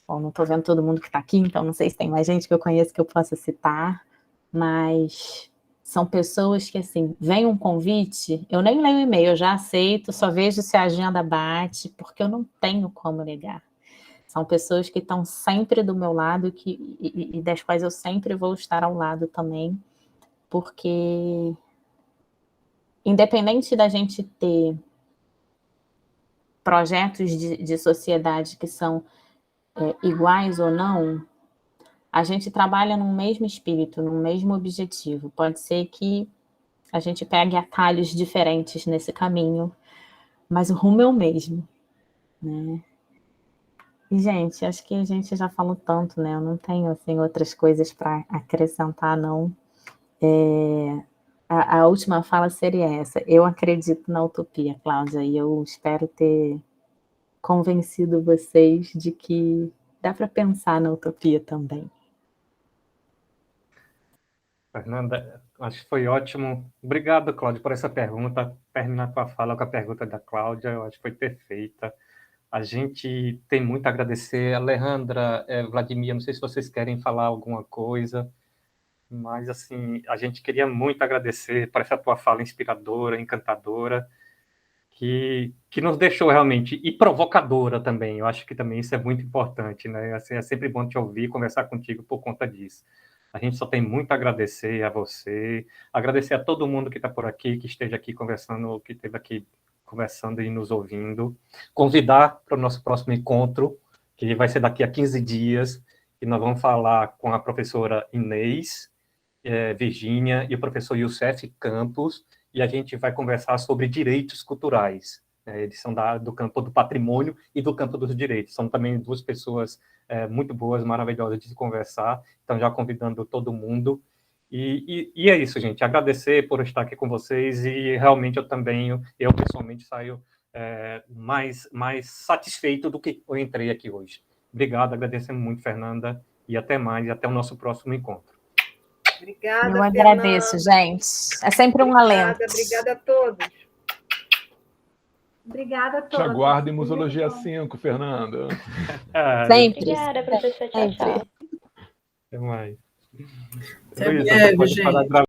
Bom, não estou vendo todo mundo que está aqui, então não sei se tem mais gente que eu conheço que eu possa citar, mas são pessoas que, assim, vem um convite, eu nem leio o e-mail, eu já aceito, só vejo se a agenda bate, porque eu não tenho como negar. São pessoas que estão sempre do meu lado e das quais eu sempre vou estar ao lado também, porque independente da gente ter projetos de sociedade que são iguais ou não, a gente trabalha no mesmo espírito, no mesmo objetivo. Pode ser que a gente pegue atalhos diferentes nesse caminho, mas o rumo é o mesmo, né? E, gente, acho que a gente já falou tanto, né? Eu não tenho, assim, outras coisas para acrescentar, não. A última fala seria essa. Eu acredito na utopia, Cláudia, e eu espero ter convencido vocês de que dá para pensar na utopia também. Fernanda, acho que foi ótimo. Obrigado, Cláudia, por essa pergunta. Terminar com a fala com a pergunta da Cláudia, eu acho que foi perfeita. A gente tem muito a agradecer. Alejandra, Vladimir, não sei se vocês querem falar alguma coisa, mas, assim, a gente queria muito agradecer por essa tua fala inspiradora, encantadora, que nos deixou realmente, e provocadora também. Eu acho que também isso é muito importante, né? Assim, é sempre bom te ouvir, conversar contigo por conta disso. A gente só tem muito a agradecer a você, agradecer a todo mundo que está por aqui, que esteja aqui conversando, que esteve aqui conversando e nos ouvindo. Convidar para o nosso próximo encontro, que vai ser daqui a 15 dias, e nós vamos falar com a professora Inês, Virgínia e o professor Youssef Campos, e a gente vai conversar sobre direitos culturais. Eles são do campo do patrimônio e do campo dos direitos. São também duas pessoas muito boas, maravilhosas de se conversar. Então, já convidando todo mundo. E é isso, gente. Agradecer por estar aqui com vocês e realmente eu pessoalmente saio mais satisfeito do que eu entrei aqui hoje. Obrigado, agradecemos muito, Fernanda, e até mais, e até o nosso próximo encontro. Obrigada, eu agradeço, Fernanda. gente. É sempre um alento. Obrigada a todos. Obrigada a Te todos. aguardo em Musologia 5, Fernanda. Sempre. Obrigada, professor. Tchau, tchau. Até mais. Até Luísa, breve, pode gente. parar de gravar.